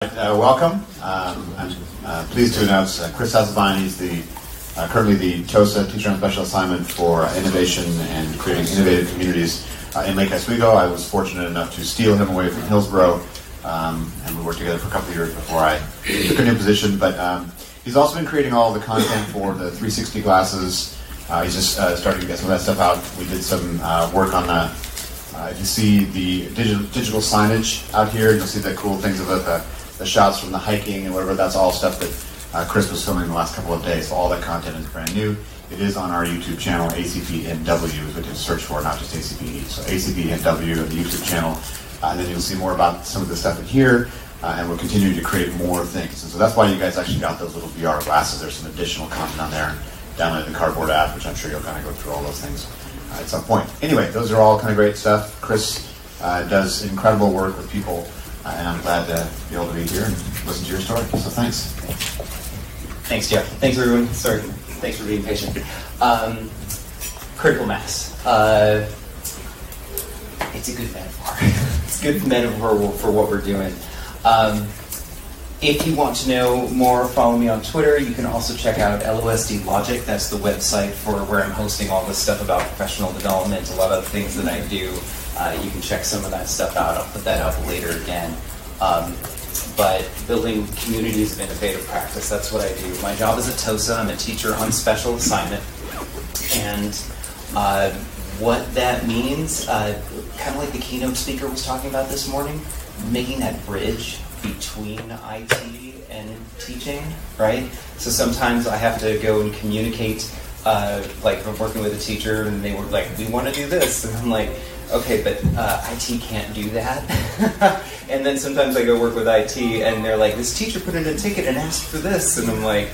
Welcome. I'm pleased to announce Chris Hasselbein. He's currently the TOSA Teacher on Special Assignment for Innovation and Creating Innovative Communities in Lake Oswego. I was fortunate enough to steal him away from Hillsborough, and we worked together for a couple of years before I took a new position. But he's also been creating all the content for the 360 glasses. He's just starting to get some of that stuff out. We did some work on if you see the digital signage out here, you'll see the cool things about the shots from the hiking and whatever. That's all stuff that Chris was filming the last couple of days. So all that content is brand new. It is on our YouTube channel, ACPEnw, is what you search for, not just ACPE. So ACPEnw on the YouTube channel. And then you'll see more about some of the stuff in here. And we're continuing to create more things. And so that's why you guys actually got those little VR glasses. There's some additional content on there. Download the Cardboard app, which I'm sure you'll kind of go through all those things at some point. Anyway, those are all kind of great stuff. Chris does incredible work with people. And I'm glad to be able to be here and listen to your story. So thanks. Thanks, Jeff. Thanks, everyone. Sorry. Thanks for being patient. Critical mass. It's a good metaphor. It's a good metaphor for what we're doing. If you want to know more, follow me on Twitter. You can also check out LOSD Logic. That's the website for where I'm hosting all this stuff about professional development, a lot of the things that I do. You can check some of that stuff out. I'll put that up later again. But building communities of innovative practice, that's what I do. My job is a TOSA. I'm a teacher on special assignment. And what that means, kind of like the keynote speaker was talking about this morning, making that bridge between IT and teaching, right? So sometimes I have to go and communicate, like I'm working with a teacher and they were like, we want to do this. And I'm like, okay, but IT can't do that. And then sometimes I go work with IT and they're like, this teacher put in a ticket and asked for this. And I'm like,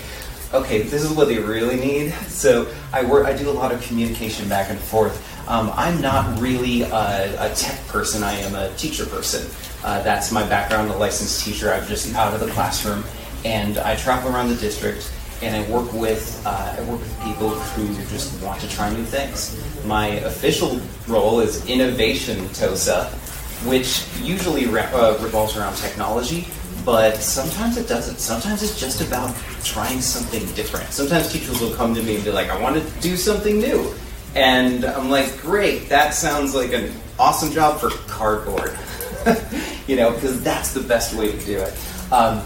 okay, this is what they really need. So I do a lot of communication back and forth. I'm not really a tech person. I am a teacher person. That's my background, a licensed teacher. I'm just out of the classroom. And I travel around the district and I work with people who just want to try new things. My official role is Innovation TOSA, which usually revolves around technology, but sometimes it doesn't. Sometimes it's just about trying something different. Sometimes teachers will come to me and be like, I want to do something new. And I'm like, great, that sounds like an awesome job for cardboard. Because that's the best way to do it.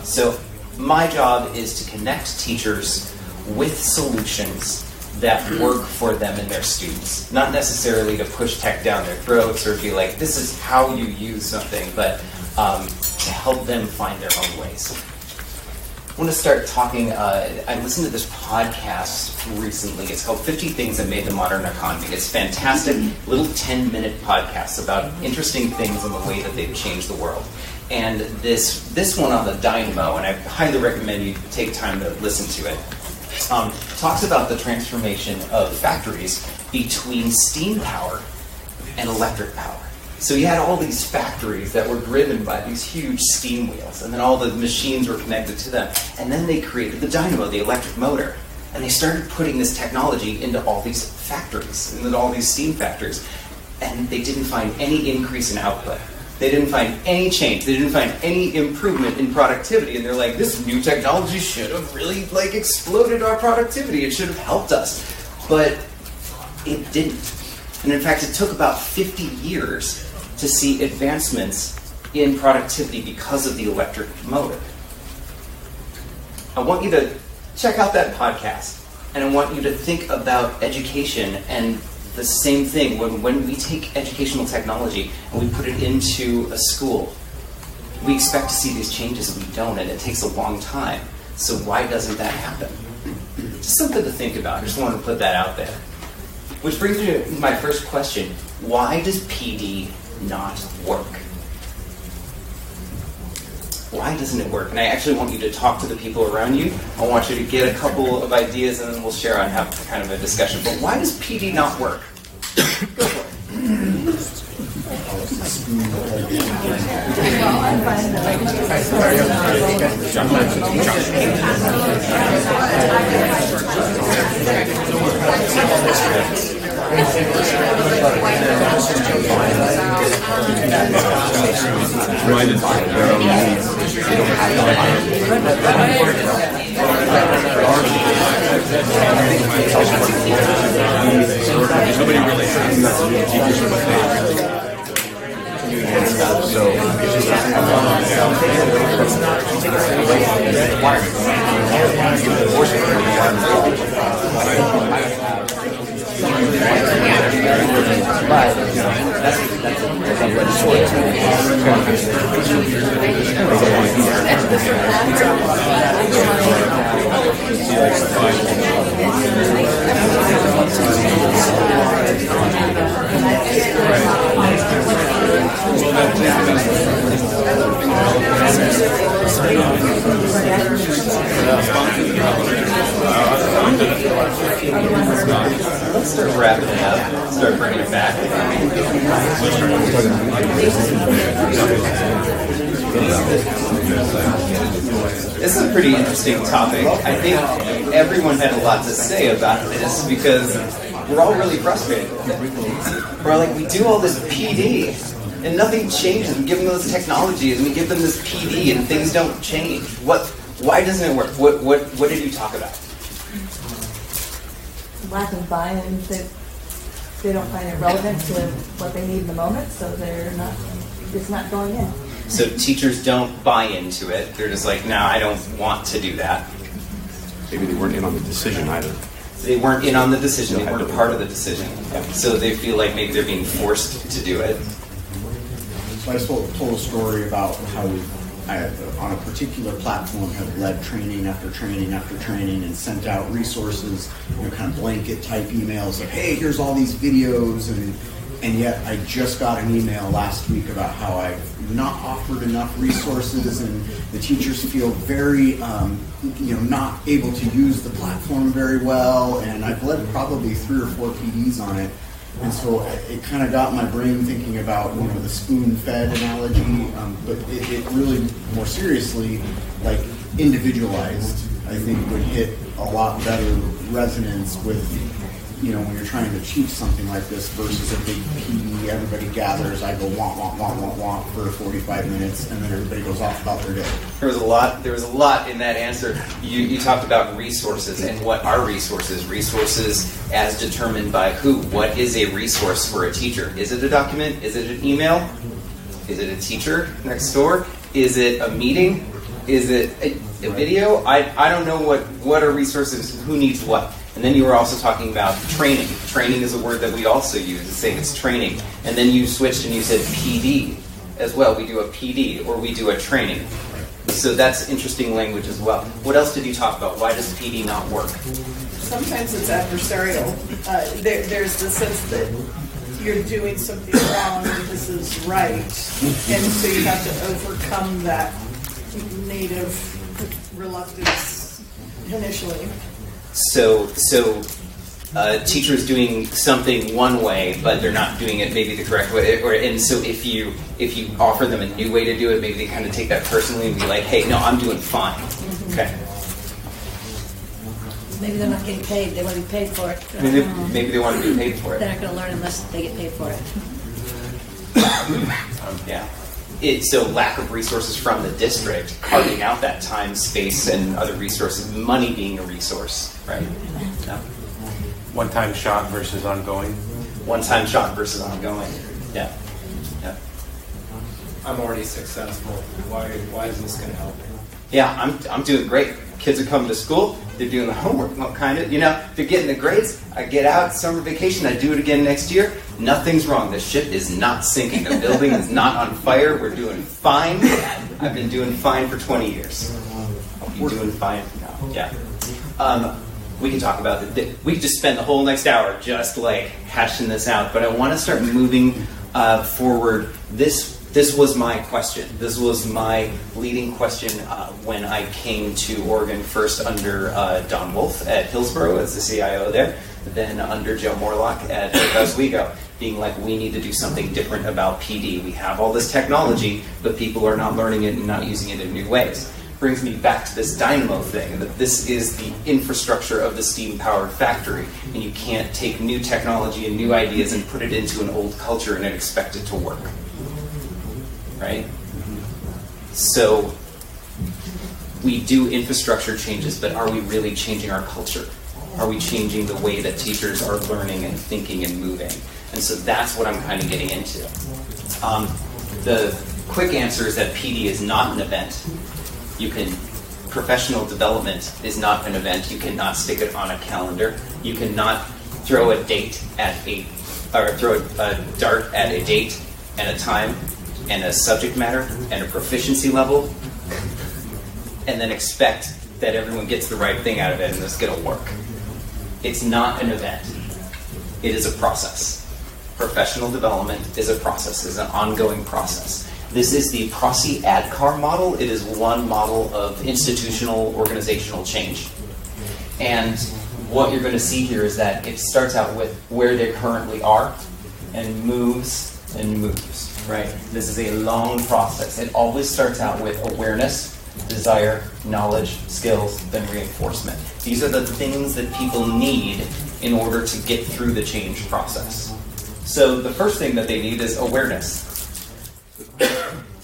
So my job is to connect teachers with solutions that work for them and their students. Not necessarily to push tech down their throats or be like, this is how you use something, but to help them find their own ways. I want to start talking, I listened to this podcast recently. It's called 50 Things That Made the Modern Economy. It's fantastic, little 10-minute podcasts about interesting things and the way that they've changed the world. And this one on the dynamo, and I highly recommend you take time to listen to it, talks about the transformation of factories between steam power and electric power. So you had all these factories that were driven by these huge steam wheels, and then all the machines were connected to them. And then they created the dynamo, the electric motor. And they started putting this technology into all these factories, into all these steam factories. And they didn't find any increase in output. They didn't find any change. They didn't find any improvement in productivity. And they're like, this new technology should have really exploded our productivity. It should have helped us. But it didn't. And in fact, it took about 50 years to see advancements in productivity because of the electric motor. I want you to check out that podcast, and I want you to think about education and the same thing. When we take educational technology and we put it into a school, we expect to see these changes and we don't, and it takes a long time. So why doesn't that happen? Just something to think about. I just wanted to put that out there. Which brings me to my first question. Why does PD not work? Why doesn't it work? And I actually want you to talk to the people around you. I want you to get a couple of ideas and then we'll share and have kind of a discussion. But why does PD not work? Go for it. Let's start wrapping it up. Start bringing it back. This is a pretty interesting topic. I think everyone had a lot to say about this because we're all really frustrated. We're like, we do all this PD and nothing changes. We give them those technologies and we give them this PD and things don't change. Why doesn't it work? What did you talk about? Lack of buy-in. They don't find it relevant to what they need in the moment, so it's not going in. So teachers don't buy into it. They're just like, no, I don't want to do that. Maybe they weren't in on the decision either. They weren't in on the decision. They weren't part of the decision. So they feel like maybe they're being forced to do it. So I just told a story about how on a particular platform have led training after training after training and sent out resources, kind of blanket type emails of, hey, here's all these videos, and yet I just got an email last week about how I've not offered enough resources and the teachers feel very, not able to use the platform very well, and I've led probably 3 or 4 PDs on it. And so it kind of got my brain thinking about the spoon-fed analogy, but it really, more seriously, like individualized, I think would hit a lot better resonance with, when you're trying to teach something like this versus a big PD, everybody gathers, I go want for 45 minutes, and then everybody goes off about their day. There was a lot in that answer. You talked about resources, and what are resources? Resources as determined by who? What is a resource for a teacher? Is it a document? Is it an email? Is it a teacher next door? Is it a meeting? Is it a video? I don't know what are resources, who needs what. And then you were also talking about training. Training is a word that we also use. It's saying it's training. And then you switched and you said PD as well. We do a PD or we do a training. So that's interesting language as well. What else did you talk about? Why does PD not work? Sometimes it's adversarial. There's the sense that you're doing something wrong and this is right. And so you have to overcome that native reluctance initially. So teachers doing something one way, but they're not doing it maybe the correct way. And so if you offer them a new way to do it, maybe they kind of take that personally and be like, hey, no, I'm doing fine. Mm-hmm. Okay. Maybe they're not getting paid. They want to be paid for it. Maybe they want to be paid for it. They're not going to learn unless they get paid for it. Yeah. So lack of resources from the district, carving out that time, space, and other resources, money being a resource, right? Yeah. One-time shot versus ongoing. One-time shot versus ongoing. Yeah. Yeah. I'm already successful. Why is this going to help me? Yeah, I'm doing great. Kids are coming to school. They're doing the homework, kind of. They're getting the grades. I get out summer vacation. I do it again next year. Nothing's wrong. The ship is not sinking. The building is not on fire. We're doing fine. I've been doing fine for 20 years. We're doing fine now. Yeah. We can talk about it. We could just spend the whole next hour just like hashing this out. But I want to start moving forward. This was my question. This was my leading question when I came to Oregon, first under Don Wolf at Hillsborough as the CIO there, then under Joe Morlock at Oswego, being like, we need to do something different about PD. We have all this technology, but people are not learning it and not using it in new ways. brings me back to this dynamo thing, that this is the infrastructure of the steam-powered factory, and you can't take new technology and new ideas and put it into an old culture and expect it to work. Right? So we do infrastructure changes, but are we really changing our culture? Are we changing the way that teachers are learning and thinking and moving? And so that's what I'm kind of getting into. The quick answer is that PD is not an event. Professional development is not an event. You cannot stick it on a calendar. You cannot throw a date throw a dart at a date and a time and a subject matter and a proficiency level, and then expect that everyone gets the right thing out of it and it's going to work. It's not an event. It is a process. Professional development is a process, is an ongoing process. This is the Prosi-ADCAR model. It is one model of institutional organizational change. And what you're going to see here is that it starts out with where they currently are and moves, right? This is a long process. It always starts out with awareness, desire, knowledge, skills, then reinforcement. These are the things that people need in order to get through the change process. So the first thing that they need is awareness.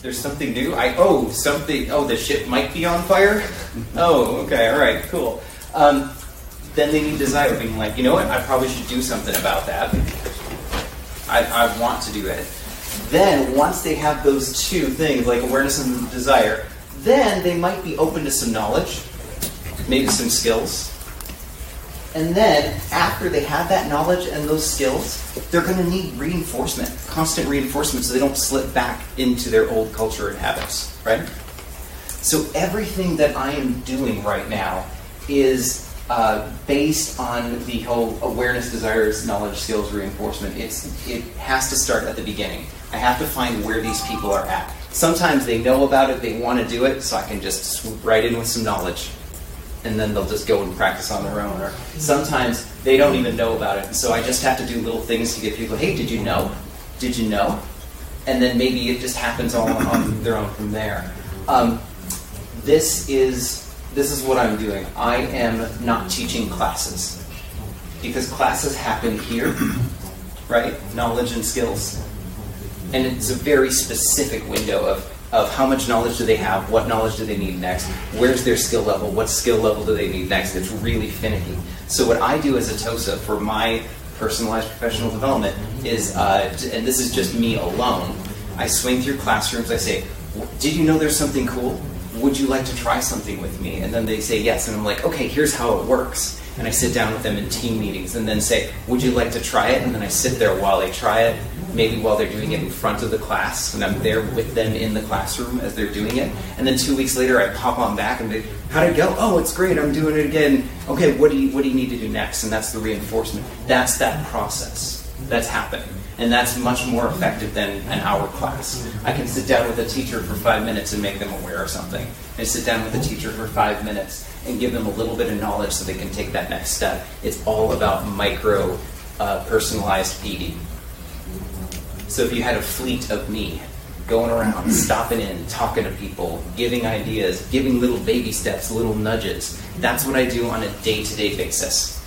There's something new. The ship might be on fire. Oh, okay, all right, cool. Then they need desire, being like, you know what, I probably should do something about that. I want to do it. Then once they have those two things, like awareness and desire, then they might be open to some knowledge, maybe some skills. And then, after they have that knowledge and those skills, they're going to need reinforcement, constant reinforcement, so they don't slip back into their old culture and habits, right? So everything that I am doing right now is based on the whole awareness, desires, knowledge, skills, reinforcement. It has to start at the beginning. I have to find where these people are at. Sometimes they know about it, they want to do it, so I can just swoop right in with some knowledge. And then they'll just go and practice on their own. Or sometimes they don't even know about it. And so I just have to do little things to get people, hey, did you know? Did you know? And then maybe it just happens all on their own from there. This is what I'm doing. I am not teaching classes. Because classes happen here, right? Knowledge and skills. And it's a very specific window of how much knowledge do they have, what knowledge do they need next, where's their skill level, what skill level do they need next. It's really finicky. So what I do as a TOSA for my personalized professional development is, and this is just me alone, I swing through classrooms, I say, did you know there's something cool? Would you like to try something with me? And then they say yes, and I'm like, okay, here's how it works. And I sit down with them in team meetings and then say, would you like to try it? And then I sit there while they try it, maybe while they're doing it in front of the class, and I'm there with them in the classroom as they're doing it. And then 2 weeks later, I pop on back and be, how'd it go? Oh, it's great, I'm doing it again. Okay, what do you need to do next? And that's the reinforcement. That's that process that's happening. And that's much more effective than an hour class. I can sit down with a teacher for 5 minutes and make them aware of something. And sit down with a teacher for 5 minutes and give them a little bit of knowledge so they can take that next step. It's all about micro, personalized PD. So if you had a fleet of me going around, stopping in, talking to people, giving ideas, giving little baby steps, little nudges, that's what I do on a day-to-day basis.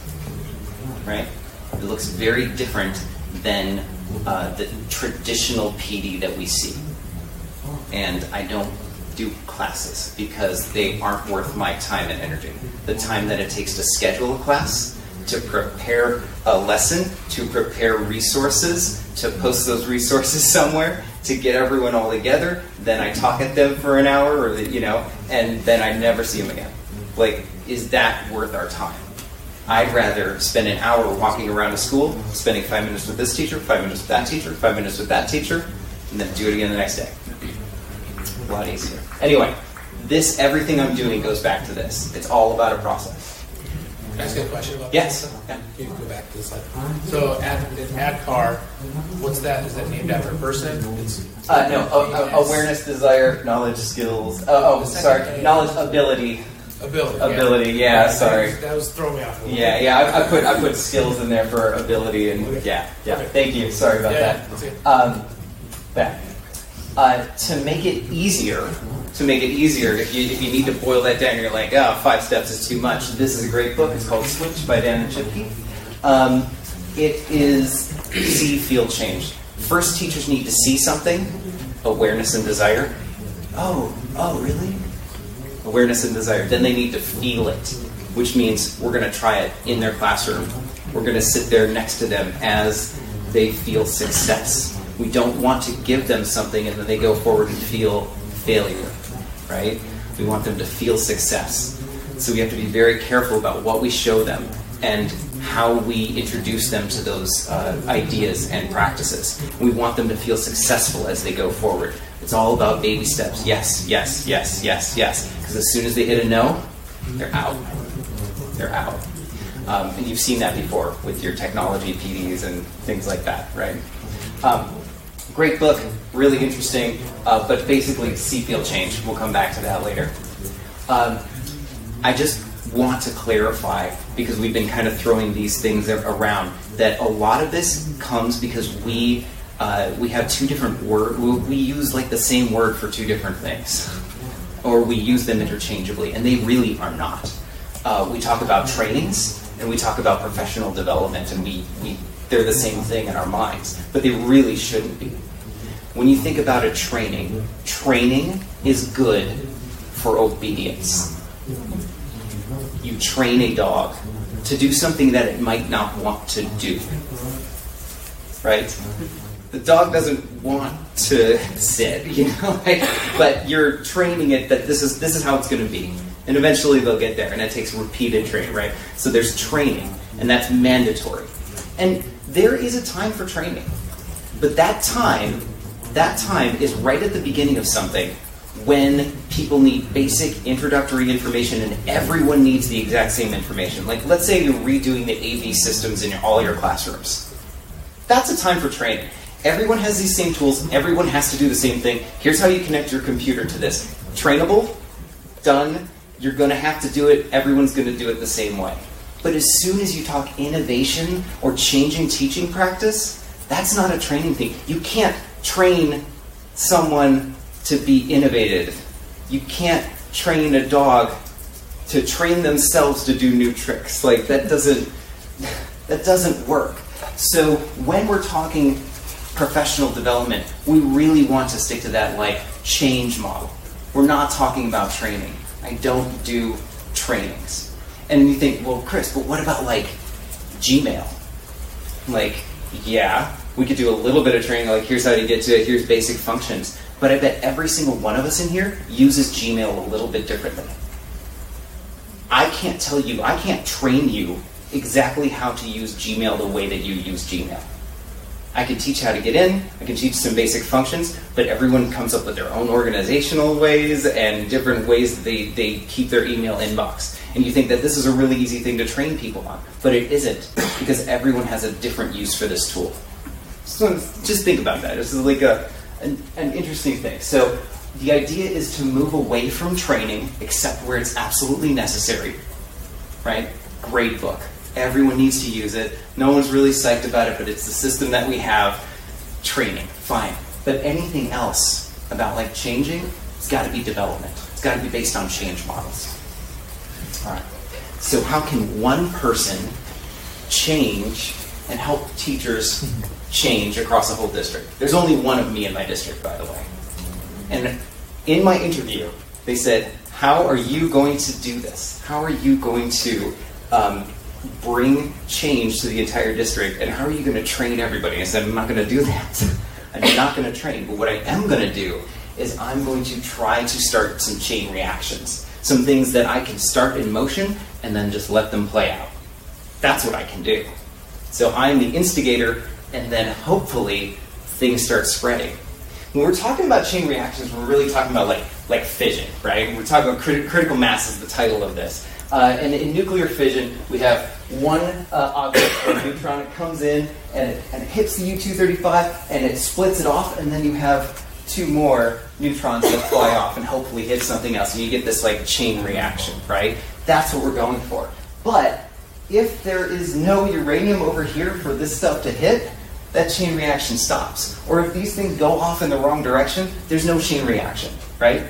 Right? It looks very different than the traditional PD that we see. And I don't do classes because they aren't worth my time and energy. The time that it takes to schedule a class, to prepare a lesson, to prepare resources, to post those resources somewhere, to get everyone all together, then I talk at them for an hour, or and then I never see them again. Like, is that worth our time? I'd rather spend an hour walking around a school, spending 5 minutes with this teacher, 5 minutes with that teacher, 5 minutes with that teacher, and then do it again the next day. A lot easier. Anyway, everything I'm doing goes back to this. It's all about a process. Can I ask you a question about Yes. that? Yeah. You can go back to the slide. So, ADCAR, what's that? Is that named after a person? Awareness, desire, knowledge, skills. Knowledge, ability. Ability. Yeah, sorry. That was throwing me off a little Yeah. I put skills in there for ability and Okay. yeah. Okay. Thank you. Sorry about Yeah, that. that's good. Back. To make it easier to make it easier, if you need to boil that down, you're like, oh, 5 steps is too much. This is a great book. It's called Switch by Dan and Chipke. It is see, feel, change. First, teachers need to see something, awareness and desire. Oh, really? Awareness and desire. Then they need to feel it, which means we're going to try it in their classroom. We're going to sit there next to them as they feel success. We don't want to give them something and then they go forward and feel failure, right? We want them to feel success. So we have to be very careful about what we show them and how we introduce them to those ideas and practices. We want them to feel successful as they go forward. It's all about baby steps. Yes, yes, yes, yes, yes. Because as soon as they hit a no, they're out. They're out. And you've seen that before with your technology PDs and things like that, right? Great book, really interesting, but basically see, feel, change. We'll come back to that later. I just want to clarify, because we've been kind of throwing these things around, that a lot of this comes because we have 2 different words. We use like the same word for 2 different things, or we use them interchangeably, and they really are not. We talk about trainings and we talk about professional development, and they're the same thing in our minds, but they really shouldn't be. When you think about a training is good for obedience. You train a dog to do something that it might not want to do, right? The dog doesn't want to sit, but you're training it that this is how it's going to be, and eventually they'll get there, and it takes repeated training, right? So there's training, and that's mandatory, and there is a time for training, but that time is right at the beginning of something, when people need basic introductory information and everyone needs the exact same information. Like, let's say you're redoing the AV systems in all your classrooms. That's a time for training. Everyone has these same tools. Everyone has to do the same thing. Here's how you connect your computer to this. Trainable, done. You're going to have to do it. Everyone's going to do it the same way. But as soon as you talk innovation or changing teaching practice, that's not a training thing. You can't train someone to be innovative. You can't train a dog to train themselves to do new tricks. Like, that doesn't work. So when we're talking professional development, we really want to stick to that like change model. We're not talking about training. I don't do trainings. And you think, well, Chris, but what about like Gmail? Like, yeah, we could do a little bit of training, like here's how you get to it, here's basic functions. But I bet every single one of us in here uses Gmail a little bit differently. I can't train you exactly how to use Gmail the way that you use Gmail. I can teach how to get in, I can teach some basic functions, but everyone comes up with their own organizational ways and different ways that they keep their email inbox. And you think that this is a really easy thing to train people on, but it isn't, because everyone has a different use for this tool. So just think about that. This is like an interesting thing. So the idea is to move away from training, except where it's absolutely necessary, right? Great book. Everyone needs to use it. No one's really psyched about it, but it's the system that we have. Training, fine. But anything else about like changing, it's got to be development. It's got to be based on change models. All right. So how can one person change and help teachers change across the whole district? There's only one of me in my district, by the way. And in my interview, they said, how are you going to do this? How are you going to bring change to the entire district, and how are you going to train everybody? I said, I'm not going to do that. I'm not going to train, but what I am going to do is I'm going to try to start some chain reactions, some things that I can start in motion and then just let them play out. That's what I can do. So I'm the instigator, and then hopefully things start spreading. When we're talking about chain reactions, we're really talking about like fission, right? We're talking about critical mass is the title of this. And in nuclear fission, we have one object, or neutron, it comes in and it hits the U-235 and it splits it off, and then you have 2 more neutrons that fly off and hopefully hit something else, and you get this like chain reaction, right? That's what we're going for. But if there is no uranium over here for this stuff to hit, that chain reaction stops. Or if these things go off in the wrong direction, there's no chain reaction, right?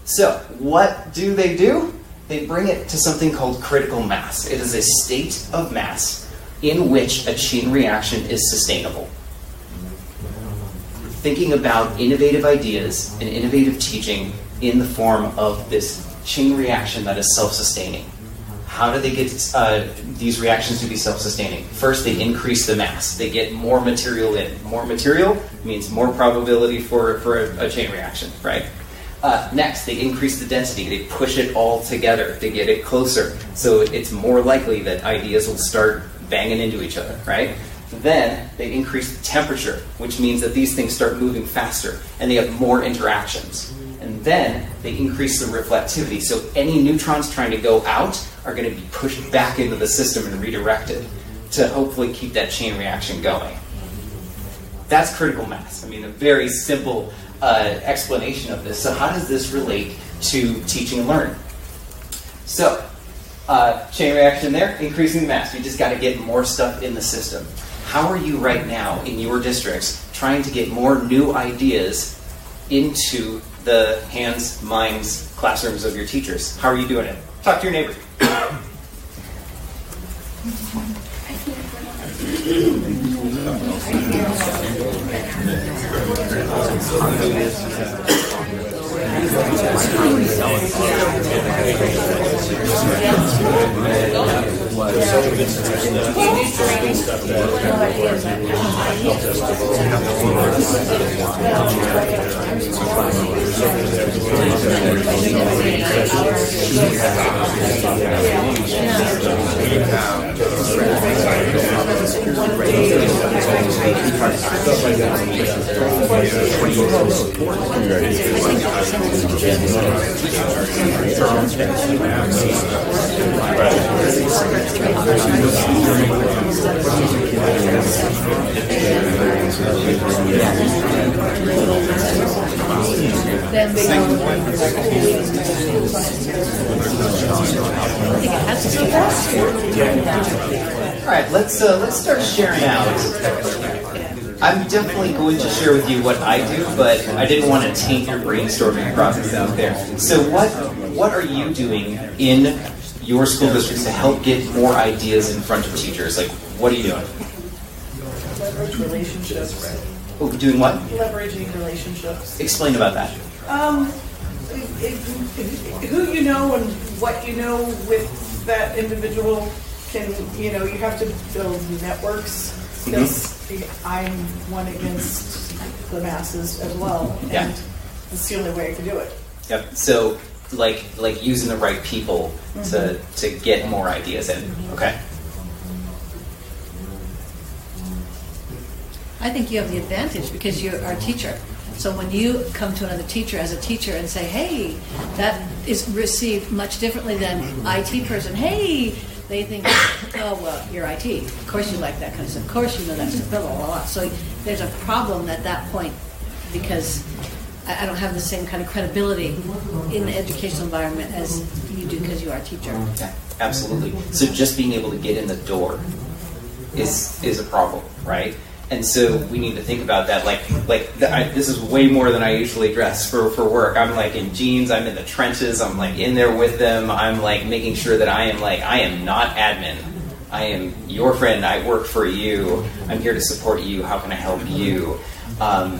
So what do? They bring it to something called critical mass. It is a state of mass in which a chain reaction is sustainable. Thinking about innovative ideas and innovative teaching in the form of this chain reaction that is self-sustaining. How do they get these reactions to be self-sustaining? First, they increase the mass. They get more material in. More material means more probability for a chain reaction, right? Next, they increase the density. They push it all together. They get it closer. So it's more likely that ideas will start banging into each other, right? Then they increase the temperature, which means that these things start moving faster and they have more interactions. And then they increase the reflectivity. So any neutrons trying to go out are going to be pushed back into the system and redirected to hopefully keep that chain reaction going. That's critical mass. I mean, a very simple explanation of this. So how does this relate to teaching and learning? So, chain reaction there, increasing the mass. You just got to get more stuff in the system. How are you right now in your districts trying to get more new ideas into the hands, minds, classrooms of your teachers? How are you doing it? Talk to your neighbor. All right, let's start sharing out. I'm definitely going to share with you what I do, but I didn't want to taint your brainstorming process out there. So what are you doing in your school districts to help get more ideas in front of teachers? Like, what are you doing? Leverage relationships. Oh, doing what? Leveraging relationships. Explain about that. Who you know and what you know with that individual can, you have to build networks, because I'm one against the masses as well. Yeah. And it's the only way I can do it. Yep. So, like using the right people to get more ideas in. Okay. I think you have the advantage because you're our teacher. So when you come to another teacher as a teacher and say, hey, that is received much differently than IT person. Hey, they think, oh, well, you're IT. Of course you like that kind of stuff. Of course you know that stuff. Blah, blah, blah. So there's a problem at that point because I don't have the same kind of credibility in the educational environment as you do because you are a teacher. Yeah, absolutely. So just being able to get in the door is a problem, right? And so we need to think about that. This is way more than I usually dress for work. I'm like in jeans. I'm in the trenches. I'm like in there with them. I'm like making sure that I am not admin. I am your friend. I work for you. I'm here to support you. How can I help you?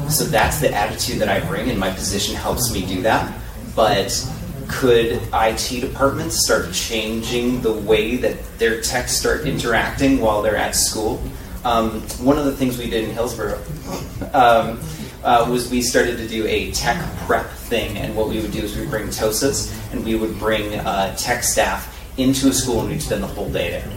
So that's the attitude that I bring, and my position helps me do that. But could IT departments start changing the way that their techs start interacting while they're at school? One of the things we did in Hillsborough was we started to do a tech prep thing, and what we would do is we'd bring TOSAs, and we would bring tech staff into a school, and we'd spend the whole day there.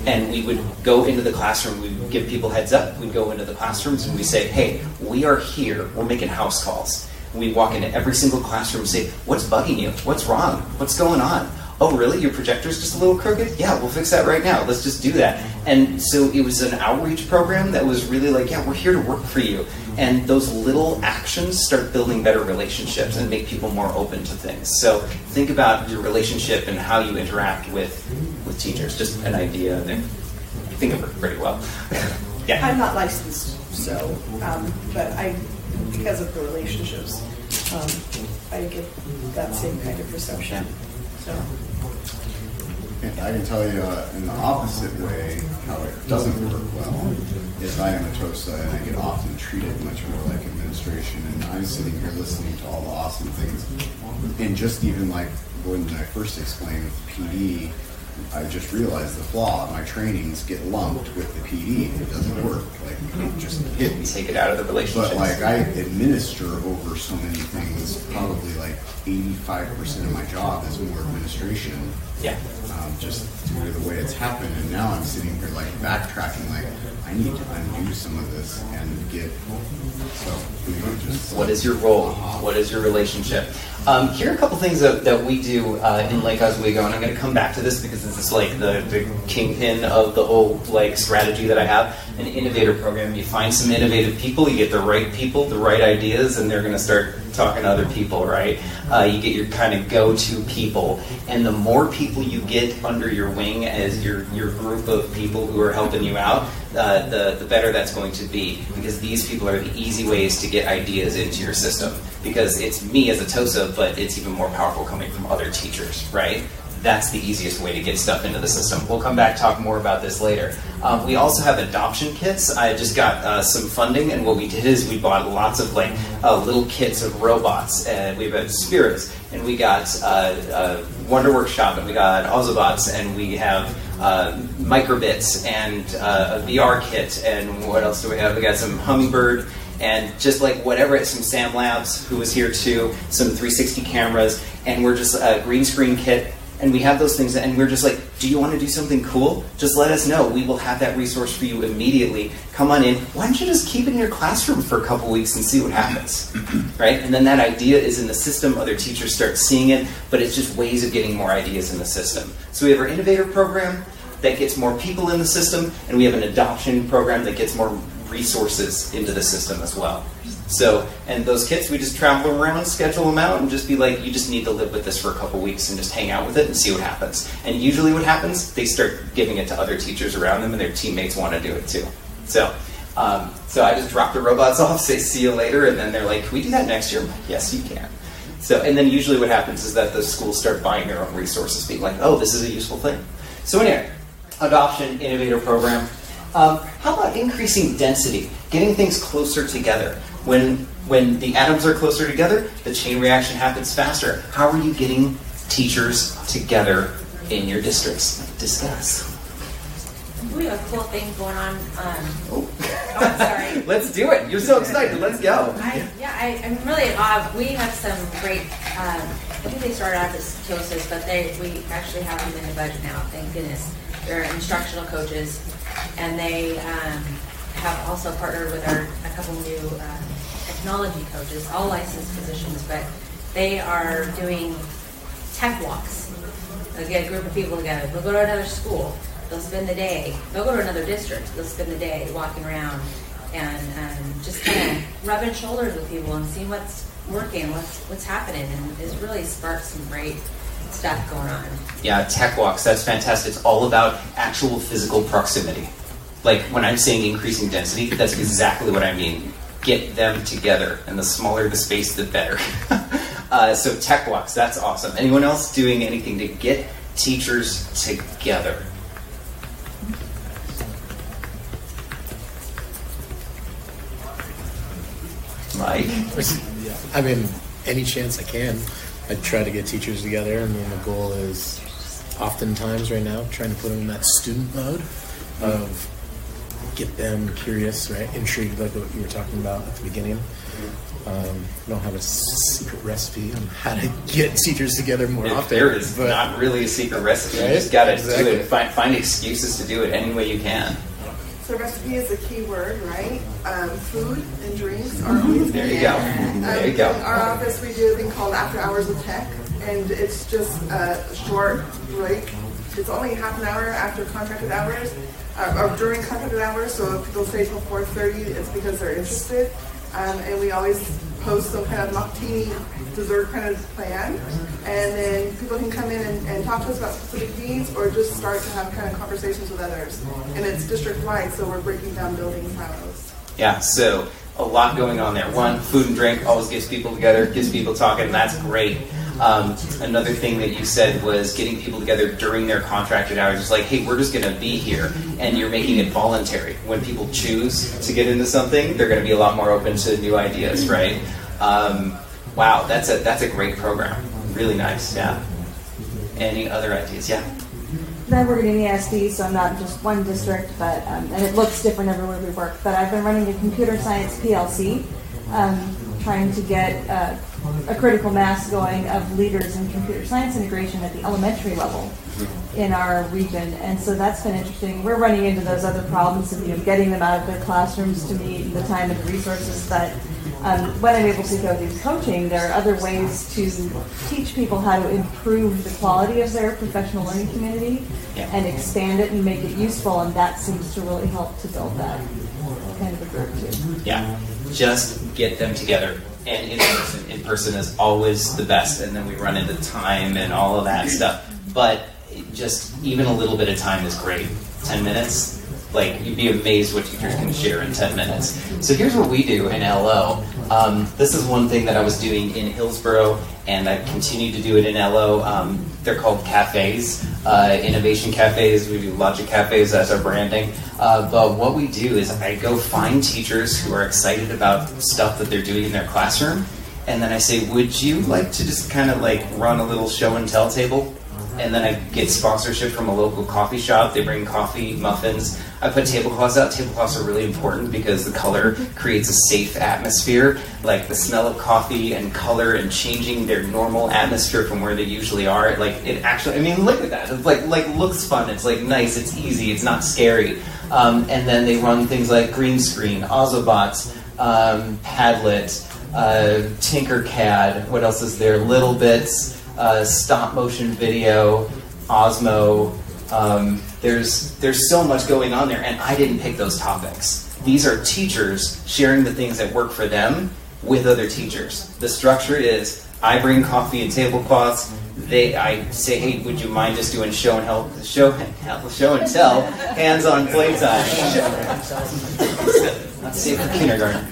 And we would go into the classroom, we would give people heads up, we'd go into the classrooms, and we say, hey, we are here, we're making house calls. And we'd walk into every single classroom and say, what's bugging you? What's wrong? What's going on? Oh, really? Your projector's just a little crooked? Yeah, we'll fix that right now. Let's just do that. And so it was an outreach program that was really like, yeah, we're here to work for you. And those little actions start building better relationships and make people more open to things. So think about your relationship and how you interact with teachers. Just an idea. I think of it pretty well. Yeah. I'm not licensed, so, but because of the relationships. I get that same kind of perception. So. And I can tell you in the opposite way how it doesn't work well is I am a TOSA and I get often treated much more like administration, and I'm sitting here listening to all the awesome things. And just even like when I first explained with PD, I just realized the flaw. My trainings get lumped with the PD. It doesn't work. Like it just hit me. Take it out of the relationship. But like I administer over so many things, probably like 85% of my job is more administration. Yeah. Just due to the way it's happened, and now I'm sitting here like backtracking, like I need to undo some of this and get. So just what is your role? What is your relationship? Here are a couple things that we do in Lake Oswego, and I'm going to come back to this because this is like the kingpin of the whole like strategy that I have. An innovator program. You find some innovative people, you get the right people, the right ideas, and they're going to start talking to other people, right? You get your kind of go-to people, and the more people you get under your wing as your group of people who are helping you out, the better that's going to be, because these people are the easy ways to get ideas into your system. Because it's me as a TOSA, but it's even more powerful coming from other teachers, right? That's the easiest way to get stuff into the system. We'll come back, talk more about this later. We also have adoption kits. I just got some funding, and what we did is we bought lots of like little kits of robots, and we have Spiros, and we got Wonder Workshop, and we got Autobots, and we have Microbits, and a VR kit, and what else do we have? We got some Hummingbird, and just like whatever, some Sam Labs, who was here too, some 360 cameras, and we're just a green screen kit. And we have those things, and we're just like, do you want to do something cool? Just let us know. We will have that resource for you immediately. Come on in. Why don't you just keep it in your classroom for a couple weeks and see what happens, right? And then that idea is in the system. Other teachers start seeing it, but it's just ways of getting more ideas in the system. So we have our innovator program that gets more people in the system, and we have an adoption program that gets more resources into the system as well. So, and those kits, we just travel around, schedule them out, and just be like, you just need to live with this for a couple weeks and just hang out with it and see what happens. And usually what happens, they start giving it to other teachers around them, and their teammates want to do it too. So I just drop the robots off, say see you later, and then they're like, can we do that next year? I'm like, yes, you can. So, and then usually what happens is that the schools start buying their own resources, being like, oh, this is a useful thing. So anyway, adoption, innovator program. How about increasing density, getting things closer together? When the atoms are closer together, the chain reaction happens faster. How are you getting teachers together in your districts? Discuss. We have a cool thing going on. Oh, I'm sorry. Let's do it. You're so excited. Let's go. I'm really we have some great. I think they started out as TOSAs, but we actually have them in the budget now. Thank goodness. They're instructional coaches, and they have also partnered with a couple new technology coaches, all licensed positions, but they are doing tech walks. They'll get a group of people together. They'll go to another school. They'll spend the day. They'll go to another district. They'll spend the day walking around and just kind of rubbing shoulders with people and seeing what's working, what's happening, and it's really sparked some great stuff going on. Yeah, tech walks, that's fantastic. It's all about actual physical proximity. Like when I'm saying increasing density, that's exactly what I mean. Get them together, and the smaller the space, the better. So tech walks, that's awesome. Anyone else doing anything to get teachers together? Mike? I mean, any chance I can, I try to get teachers together. I mean, the goal is oftentimes right now trying to put them in that student mode of get them curious, right? Intrigued, like what you were talking about at the beginning. I don't have a secret recipe on how to get teachers together more often. There is not really a secret recipe. Right? You just got to Exactly. do it. Find excuses to do it any way you can. So recipe is a key word, right? Food and drinks are always There you go. There you go. In our office, we do a thing called After Hours with Tech, and it's just a short break. It's only half an hour after contracted hours, or during contracted hours, so if people stay till 4:30, it's because they're interested. And we always post some kind of martini dessert kind of plan, and then people can come in and talk to us about specific needs or just start to have kind of conversations with others. And it's district-wide, so we're breaking down building silos. Yeah, so a lot going on there. One, food and drink always gets people together, gets people talking. That's great. Another thing that you said was getting people together during their contracted hours. It's like, hey, we're just going to be here, and you're making it voluntary. When people choose to get into something, they're going to be a lot more open to new ideas, right? Wow, that's a great program. Really nice, yeah. Any other ideas? Yeah. I work in ESD, so I'm not just one district, but and it looks different everywhere we work. But I've been running a computer science PLC, trying to get a critical mass going of leaders in computer science integration at the elementary level in our region, and so that's been interesting. We're running into those other problems of getting them out of their classrooms to meet, and the time and the resources. But when I'm able to go do coaching, there are other ways to teach people how to improve the quality of their professional learning community and expand it and make it useful, and that seems to really help to build that kind of a group too. Yeah, just get them together. And in person is always the best, and then we run into time and all of that stuff. But just even a little bit of time is great. 10 minutes, like you'd be amazed what teachers can share in 10 minutes. So here's what we do in LO. This is one thing that I was doing in Hillsborough, and I continue to do it in LO. They're called cafes, innovation cafes. We do logic cafes as our branding. But what we do is I go find teachers who are excited about stuff that they're doing in their classroom, and then I say, would you like to just kind of like run a little show and tell table? And then I get sponsorship from a local coffee shop. They bring coffee, muffins. I put tablecloths out. Tablecloths are really important because the color creates a safe atmosphere. Like the smell of coffee and color and changing their normal atmosphere from where they usually are. Like it actually, I mean, look at that. It's like looks fun. It's like nice. It's easy. It's not scary. And then they run things like green screen, Ozobots, Padlet, Tinkercad. What else is there? Little Bits. Stop motion video, Osmo. There's so much going on there, and I didn't pick those topics. These are teachers sharing the things that work for them with other teachers. The structure is I bring coffee and tablecloths. I say, hey, would you mind just doing show and tell, hands-on playtime. That's safe for kindergarten.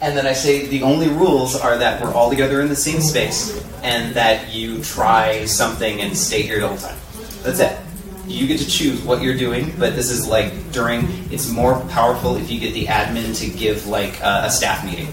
And then I say the only rules are that we're all together in the same space and that you try something and stay here the whole time. That's it. You get to choose what you're doing, but this is like it's more powerful if you get the admin to give like a staff meeting.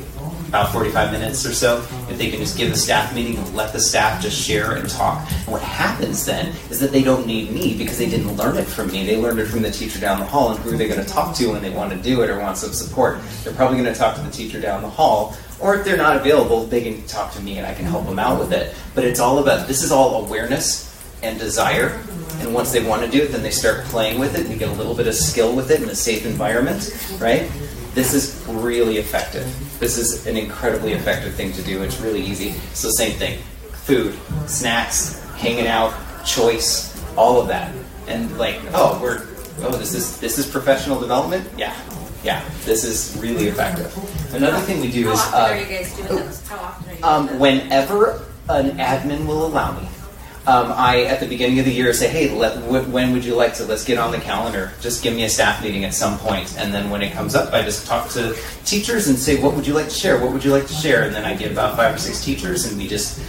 About 45 minutes or so, if they can just give a staff meeting and let the staff just share and talk. And what happens then is that they don't need me because they didn't learn it from me. They learned it from the teacher down the hall, and who are they going to talk to when they want to do it or want some support? They're probably going to talk to the teacher down the hall, or if they're not available, they can talk to me and I can help them out with it. But it's all about, this is all awareness and desire, and once they want to do it, then they start playing with it and get a little bit of skill with it in a safe environment, right? This is really effective. This is an incredibly effective thing to do. It's really easy. So same thing. Food, snacks, hanging out, choice, all of that. And like, this is professional development? Yeah. This is really effective. Another thing we do is how often are you guys doing those? How often are you doing those? Whenever an admin will allow me. I, at the beginning of the year, say, hey, when would you like to? Let's get on the calendar. Just give me a staff meeting at some point. And then when it comes up, I just talk to teachers and say, what would you like to share? What would you like to share? And then I get about 5 or 6 teachers, and we just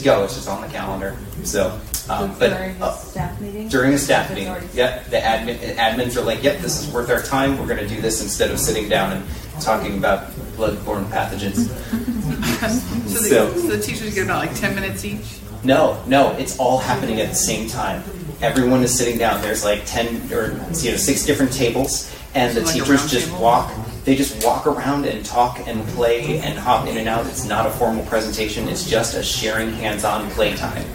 go. It's just on the calendar. So, during a staff meeting? During a staff meeting, yep. The admins are like, yep, this is worth our time. We're going to do this instead of sitting down and talking about blood-borne pathogens. So the teachers get about like 10 minutes each? No, it's all happening at the same time. Everyone is sitting down. There's like 10 or 6 different tables, and the teachers just walk. They just walk around and talk and play and hop in and out. It's not a formal presentation. It's just a sharing hands-on playtime.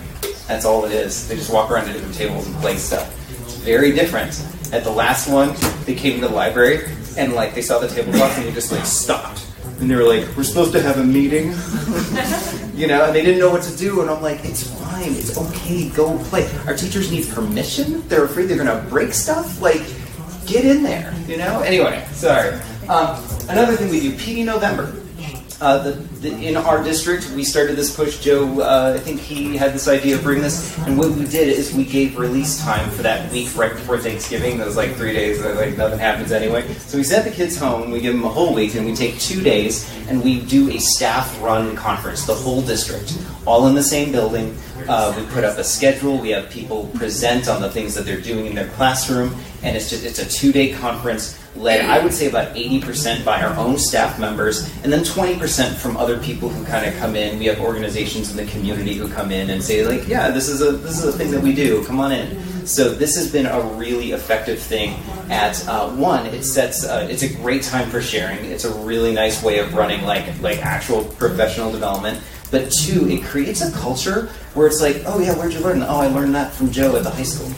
That's all it is. They just walk around to different tables and play stuff. It's very different. At the last one, they came to the library and like they saw the tablecloth and they just like stopped. And they were like, we're supposed to have a meeting, and they didn't know what to do. And I'm like, it's fine, it's okay, go play. Our teachers need permission. They're afraid they're gonna break stuff. Like, get in there, Anyway, sorry. Another thing we do, PD November. In our district, we started this push. Joe, I think he had this idea of bringing this, and what we did is we gave release time for that week right before Thanksgiving. That was like 3 days, like nothing happens anyway. So we sent the kids home, we give them a whole week, and we take 2 days, and we do a staff-run conference, the whole district, all in the same building. We put up a schedule, we have people present on the things that they're doing in their classroom, and it's a 2-day conference led, I would say, about 80% by our own staff members, and then 20% from other people who kind of come in. We have organizations in the community who come in and say, like, yeah, this is a thing that we do. Come on in. So this has been a really effective thing. At one, it's a great time for sharing. It's a really nice way of running like actual professional development. But two, it creates a culture where it's like, oh yeah, where'd you learn that? Oh, I learned that from Joe at the high school.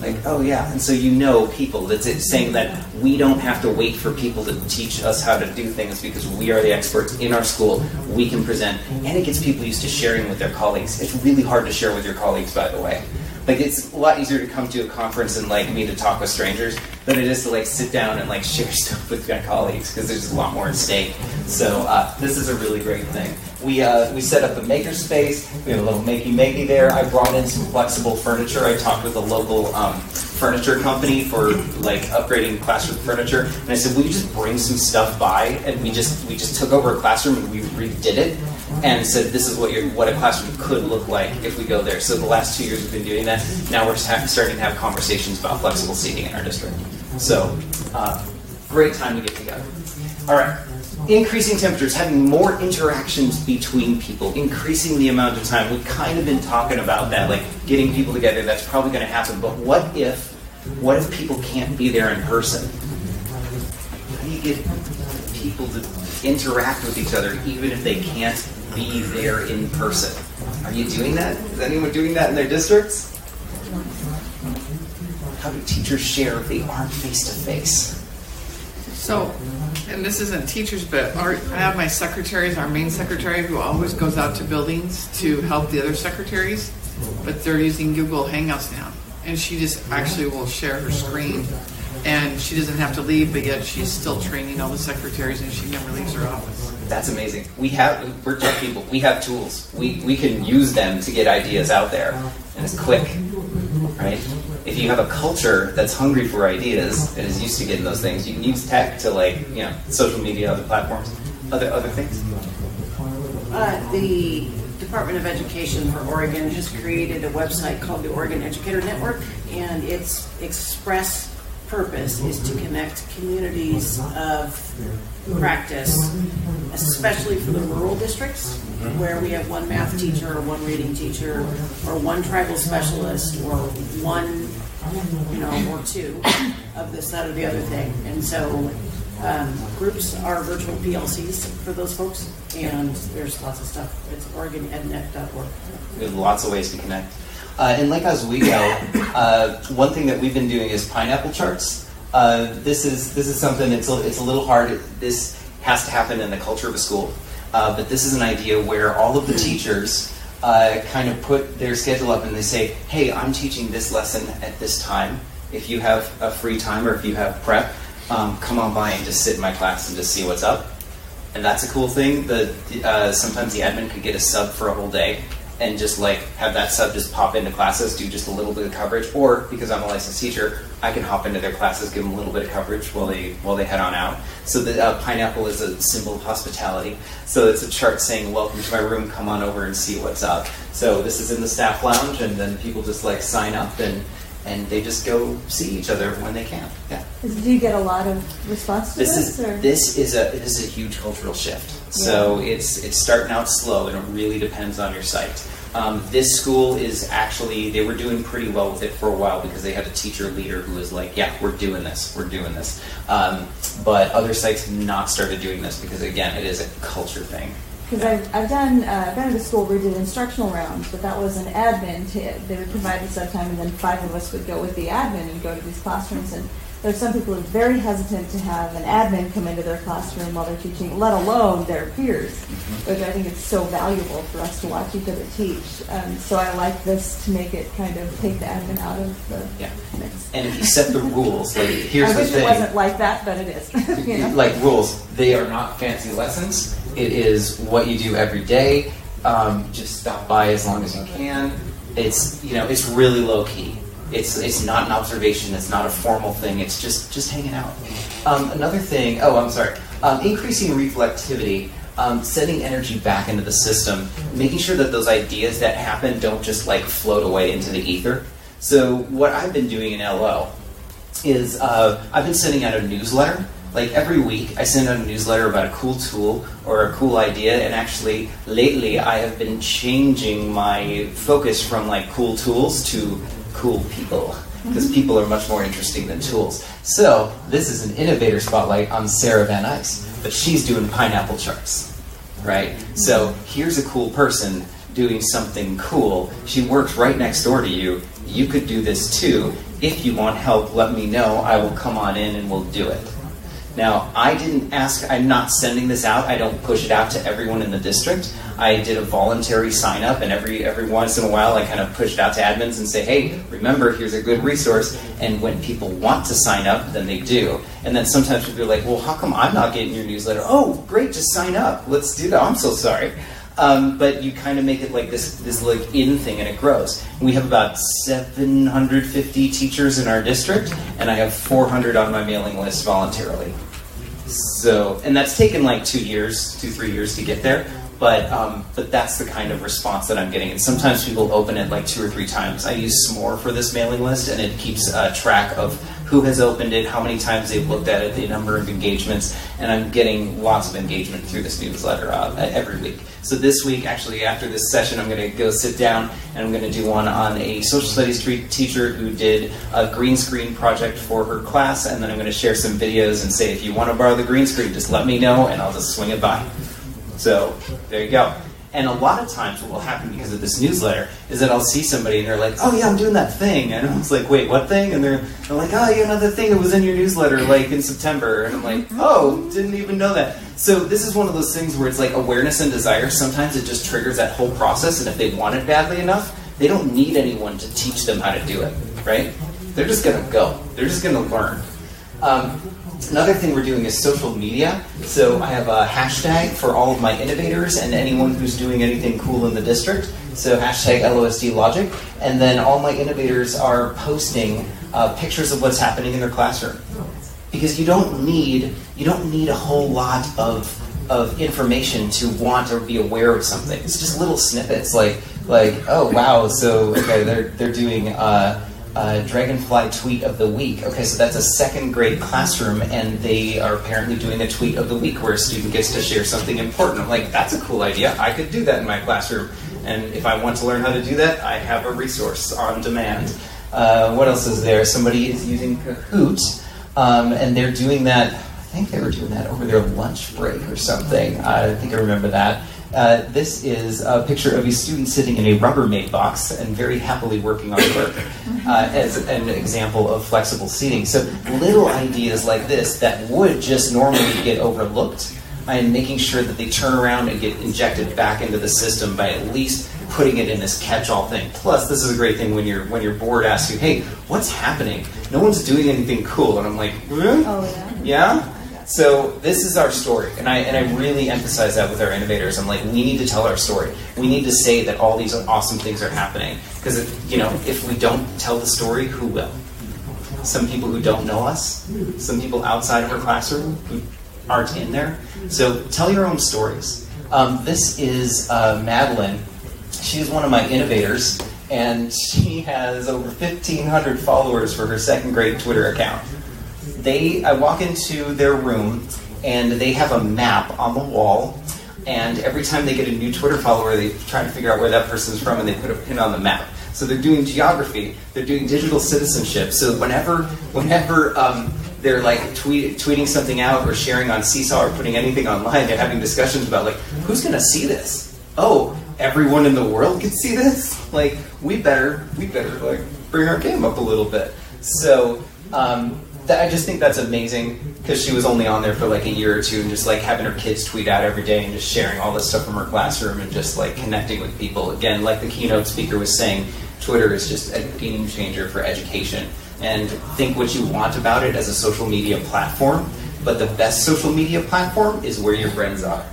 Like, oh yeah, and so you know people. It's saying that we don't have to wait for people to teach us how to do things because we are the experts in our school. We can present, and it gets people used to sharing with their colleagues. It's really hard to share with your colleagues, by the way. Like, it's a lot easier to come to a conference and like me to talk with strangers than it is to like sit down and like share stuff with my colleagues because there's a lot more at stake. So this is a really great thing. We set up a maker space. We have a little makey there. I brought in some flexible furniture. I talked with a local furniture company for like upgrading classroom furniture, and I said, will you just bring some stuff by? And we just took over a classroom and we redid it, and said this is what a classroom could look like if we go there. So the last 2 years we've been doing that. Now we're starting to have conversations about flexible seating in our district. So great time to get together. All right. Increasing temperatures, having more interactions between people, increasing the amount of time. We've kind of been talking about that, like getting people together. That's probably going to happen. But what if people can't be there in person? How do you get people to interact with each other even if they can't be there in person? Are you doing that? Is anyone doing that in their districts? How do teachers share if they aren't face-to-face? So, and this isn't teachers, but I have my secretaries, our main secretary who always goes out to buildings to help the other secretaries, but they're using Google Hangouts now. And she just actually will share her screen, and she doesn't have to leave, but yet she's still training all the secretaries, and she never leaves her office. That's amazing. We're tech people. We have tools. We can use them to get ideas out there, and it's quick, right? If you have a culture that's hungry for ideas and is used to getting those things, you can use tech to social media, other platforms, other things. The Department of Education for Oregon has created a website called the Oregon Educator Network, and its express purpose is to connect communities of practice, especially for the rural districts, where we have one math teacher or one reading teacher or one tribal specialist or one, or two of this, that, or the other thing. And so groups are virtual PLCs for those folks, and there's lots of stuff. It's OregonEdNet.org. We have lots of ways to connect. In Lake Oswego, one thing that we've been doing is pineapple charts. This is something it's a little hard. This has to happen in the culture of a school, but this is an idea where all of the teachers kind of put their schedule up and they say, "Hey, I'm teaching this lesson at this time. If you have a free time or if you have prep, come on by and just sit in my class and just see what's up." And that's a cool thing. Sometimes the admin could get a sub for a whole day and just like have that sub just pop into classes, do just a little bit of coverage, or because I'm a licensed teacher, I can hop into their classes, give them a little bit of coverage while they head on out. So the pineapple is a symbol of hospitality. So it's a chart saying, "Welcome to my room, come on over and see what's up." So this is in the staff lounge, and then people just like sign up and they just go see each other when they can. Yeah. Do you get a lot of response to this? This is a huge cultural shift. So it's starting out slow, and it really depends on your site. This school is actually, they were doing pretty well with it for a while because they had a teacher leader who was like, "Yeah, we're doing this. But other sites have not started doing this because, again, it is a culture thing. Because I've been at a school where we did instructional rounds, but that was an admin. They would provide the sub time, and then 5 of us would go with the admin and go to these classrooms. And there's some people who are very hesitant to have an admin come into their classroom while they're teaching, let alone their peers, which I think it's so valuable for us to watch each other teach. So I like this to make it kind of take the admin out of the mix. And if you set the rules, like here's the thing. I wish it wasn't like that, but it is. Like rules, they are not fancy lessons. It is what you do every day. Just stop by as long as you can. It's it's really low key. It's not an observation. It's not a formal thing. It's just hanging out. Another thing. Oh, I'm sorry. Increasing reflectivity. Sending energy back into the system, making sure that those ideas that happen don't just like float away into the ether. So what I've been doing in LO is I've been sending out a newsletter. Like every week I send out a newsletter about a cool tool or a cool idea, and actually lately I have been changing my focus from like cool tools to cool people, because people are much more interesting than tools. So this is an innovator spotlight on Sarah Van Ice, but she's doing pineapple charts, right? So here's a cool person doing something cool. She works right next door to you. You could do this too. If you want help, let me know. I will come on in and we'll do it. Now, I didn't ask, I'm not sending this out. I don't push it out to everyone in the district. I did a voluntary sign up, and every once in a while I kind of push it out to admins and say, hey, remember, here's a good resource. And when people want to sign up, then they do. And then sometimes people are like, well, how come I'm not getting your newsletter? Oh, great, just sign up. Let's do that. I'm so sorry. But you kind of make it like this like in thing, and it grows. We have about 750 teachers in our district, and I have 400 on my mailing list voluntarily. So, and that's taken like 2 years, 2-3 years to get there. But that's the kind of response that I'm getting. And sometimes people open it like 2 or 3 times. I use S'more for this mailing list, and it keeps track of who has opened it, how many times they've looked at it, the number of engagements, and I'm getting lots of engagement through this newsletter every week. So this week, actually, after this session, I'm going to go sit down, and I'm going to do one on a social studies teacher who did a green screen project for her class, and then I'm going to share some videos and say, if you want to borrow the green screen, just let me know, and I'll just swing it by. So there you go. And a lot of times what will happen because of this newsletter is that I'll see somebody and they're like, oh yeah, I'm doing that thing. And I was like, wait, what thing? And they're like, oh, you know, the thing that was in your newsletter like in September. And I'm like, oh, didn't even know that. So this is one of those things where it's like awareness and desire. Sometimes it just triggers that whole process. And if they want it badly enough, they don't need anyone to teach them how to do it, right? They're just going to go. They're just going to learn. Another thing we're doing is social media. So I have a hashtag for all of my innovators and anyone who's doing anything cool in the district. So hashtag LOSD Logic. And then all my innovators are posting pictures of what's happening in their classroom. Because you don't need a whole lot of information to want or be aware of something. It's just little snippets like oh wow, so okay, they're doing Dragonfly Tweet of the Week. Okay, so that's a 2nd grade classroom, and they are apparently doing a Tweet of the Week where a student gets to share something important. I'm like, that's a cool idea. I could do that in my classroom. And if I want to learn how to do that, I have a resource on demand. What else is there? Somebody is using Kahoot, and they're doing that, I think they were doing that over their lunch break or something. I think I remember that. This is a picture of a student sitting in a Rubbermaid box and very happily working on work as an example of flexible seating. So little ideas like this that would just normally get overlooked, I am making sure that they turn around and get injected back into the system by at least putting it in this catch-all thing. Plus, this is a great thing when your board asks you, hey, what's happening? No one's doing anything cool. And I'm like, Oh, yeah? Yeah? So this is our story, and I really emphasize that with our innovators. I'm like, we need to tell our story. We need to say that all these awesome things are happening, because if we don't tell the story, who will? Some people who don't know us, some people outside of our classroom who aren't in there. So tell your own stories. This is Madeline. She's one of my innovators, and she has over 1,500 followers for her 2nd grade Twitter account. I walk into their room, and they have a map on the wall, and every time they get a new Twitter follower, they try to figure out where that person's from, and they put a pin on the map. So they're doing geography, they're doing digital citizenship. So whenever they're like tweeting something out or sharing on Seesaw or putting anything online, they're having discussions about like, who's going to see this? Oh, everyone in the world can see this? Like, we better like bring our game up a little bit. So. I just think that's amazing, because she was only on there for like a year or two, and just like having her kids tweet out every day and just sharing all this stuff from her classroom and just like connecting with people. Again, like the keynote speaker was saying, Twitter is just a game changer for education. And think what you want about it as a social media platform, but the best social media platform is where your friends are.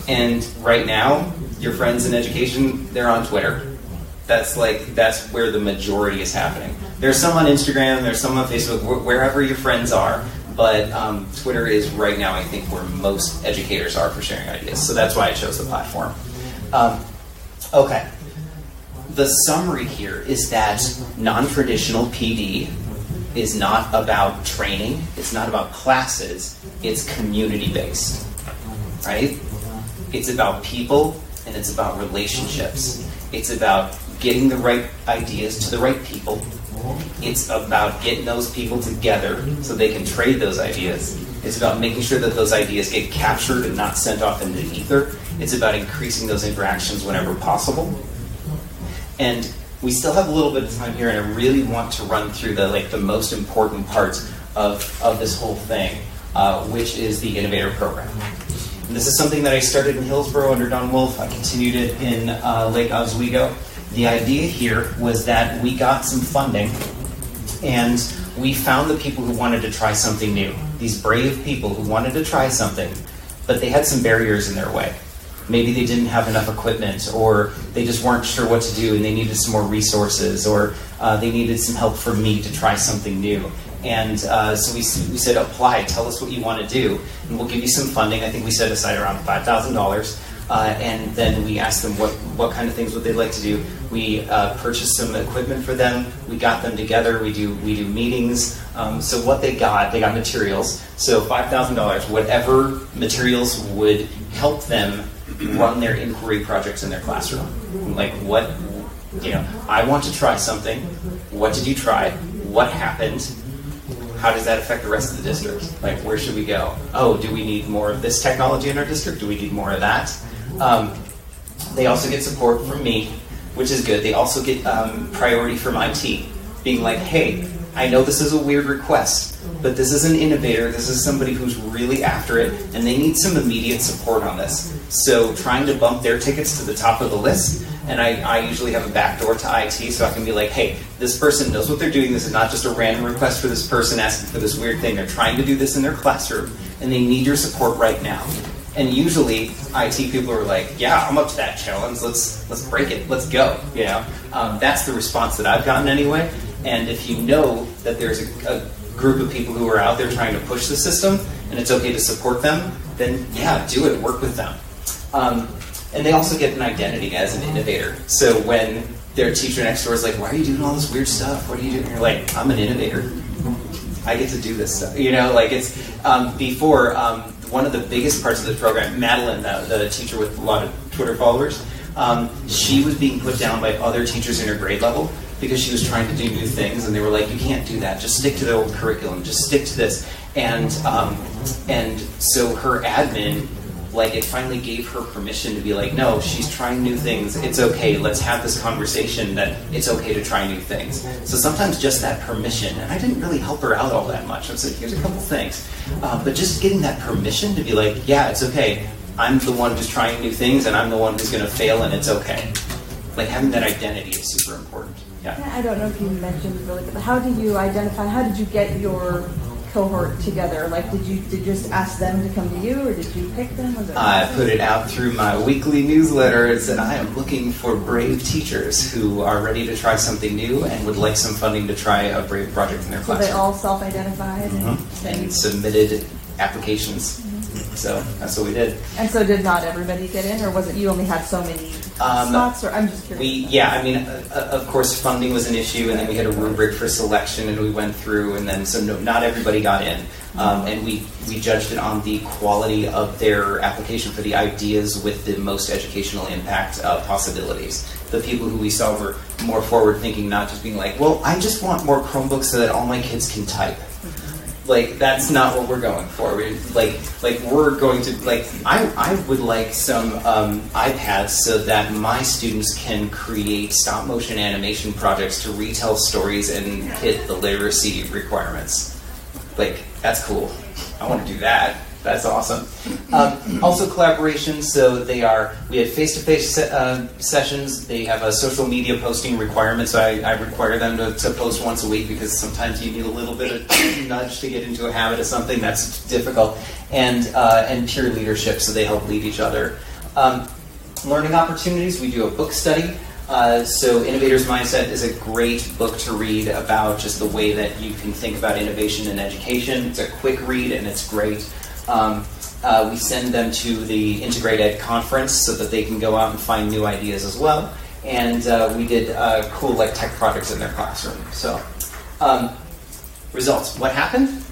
And right now, your friends in education, they're on Twitter. That's where the majority is happening. There's some on Instagram, there's some on Facebook, wherever your friends are. But Twitter is right now, I think, where most educators are for sharing ideas. So that's why I chose the platform. Okay. The summary here is that non-traditional PD is not about training, it's not about classes, it's community-based, right? It's about people and it's about relationships. It's about getting the right ideas to the right people. It's about getting those people together so they can trade those ideas. It's about making sure that those ideas get captured and not sent off into the ether. It's about increasing those interactions whenever possible. And we still have a little bit of time here, and I really want to run through the most important parts of this whole thing, which is the Innovator Program. And this is something that I started in Hillsborough under Don Wolf. I continued it in Lake Oswego. The idea here was that we got some funding, and we found the people who wanted to try something new. These brave people who wanted to try something, but they had some barriers in their way. Maybe they didn't have enough equipment, or they just weren't sure what to do and they needed some more resources, or they needed some help from me to try something new. And so we said, apply, tell us what you want to do, and we'll give you some funding. I think we set aside around $5,000. And then we asked them what kind of things would they like to do. We purchased some equipment for them. We got them together. We do meetings. So what they got materials. So $5,000, whatever materials would help them run their inquiry projects in their classroom. Like I want to try something. What did you try? What happened? How does that affect the rest of the district? Like, where should we go? Oh, do we need more of this technology in our district? Do we need more of that? They also get support from me, which is good. They also get priority from IT, being like, hey, I know this is a weird request, but this is an innovator. This is somebody who's really after it, and they need some immediate support on this. So trying to bump their tickets to the top of the list, and I usually have a backdoor to IT, so I can be like, hey, this person knows what they're doing. This is not just a random request for this person asking for this weird thing. They're trying to do this in their classroom, and they need your support right now. And usually, IT people are like, yeah, I'm up to that challenge. Let's break it. Let's go. That's the response that I've gotten anyway. And if you know that there's a group of people who are out there trying to push the system, and it's okay to support them, then yeah, do it. Work with them. And they also get an identity as an innovator. So when their teacher next door is like, why are you doing all this weird stuff? What are you doing? And you're like, I'm an innovator. I get to do this stuff. It's before. One of the biggest parts of the program, Madeline, the teacher with a lot of Twitter followers, she was being put down by other teachers in her grade level because she was trying to do new things, and they were like, you can't do that. Just stick to the old curriculum. Just stick to this. And so her admin, it finally gave her permission to be like, no, she's trying new things. It's okay. Let's have this conversation that it's okay to try new things. So sometimes just that permission, and I didn't really help her out all that much. I was like, here's a couple things. But just getting that permission to be like, yeah, it's okay. I'm the one who's trying new things, and I'm the one who's going to fail, and it's okay. Having that identity is super important. Yeah. I don't know if you mentioned really, but how did you identify, how did you get your cohort together? Did you just ask them to come to you, or did you pick them? I put it out through my weekly newsletter. It said, I am looking for brave teachers who are ready to try something new and would like some funding to try a brave project in their classroom. So they all self-identified? And submitted applications. So that's what we did. And so did not everybody get in, or was it you only had so many slots? Or I'm just curious. Of course, funding was an issue, and then we had a rubric for selection, and we went through, and then not everybody got in. And we judged it on the quality of their application for the ideas with the most educational impact possibilities. The people who we saw were more forward-thinking, not just being like, well, I just want more Chromebooks so that all my kids can type. That's not what we're going for. We're going to, I would like some iPads so that my students can create stop-motion animation projects to retell stories and hit the literacy requirements. That's cool. I want to do that. That's awesome. Also collaboration, so we had face-to-face sessions. They have a social media posting requirement, so I require them to post once a week because sometimes you need a little bit of nudge to get into a habit of something that's difficult. And peer leadership, so they help lead each other. Learning opportunities, we do a book study. So Innovator's Mindset is a great book to read about just the way that you can think about innovation in education. It's a quick read and it's great. We send them to the Integrate Ed conference so that they can go out and find new ideas as well. And we did cool like tech projects in their classroom. So results, what happened?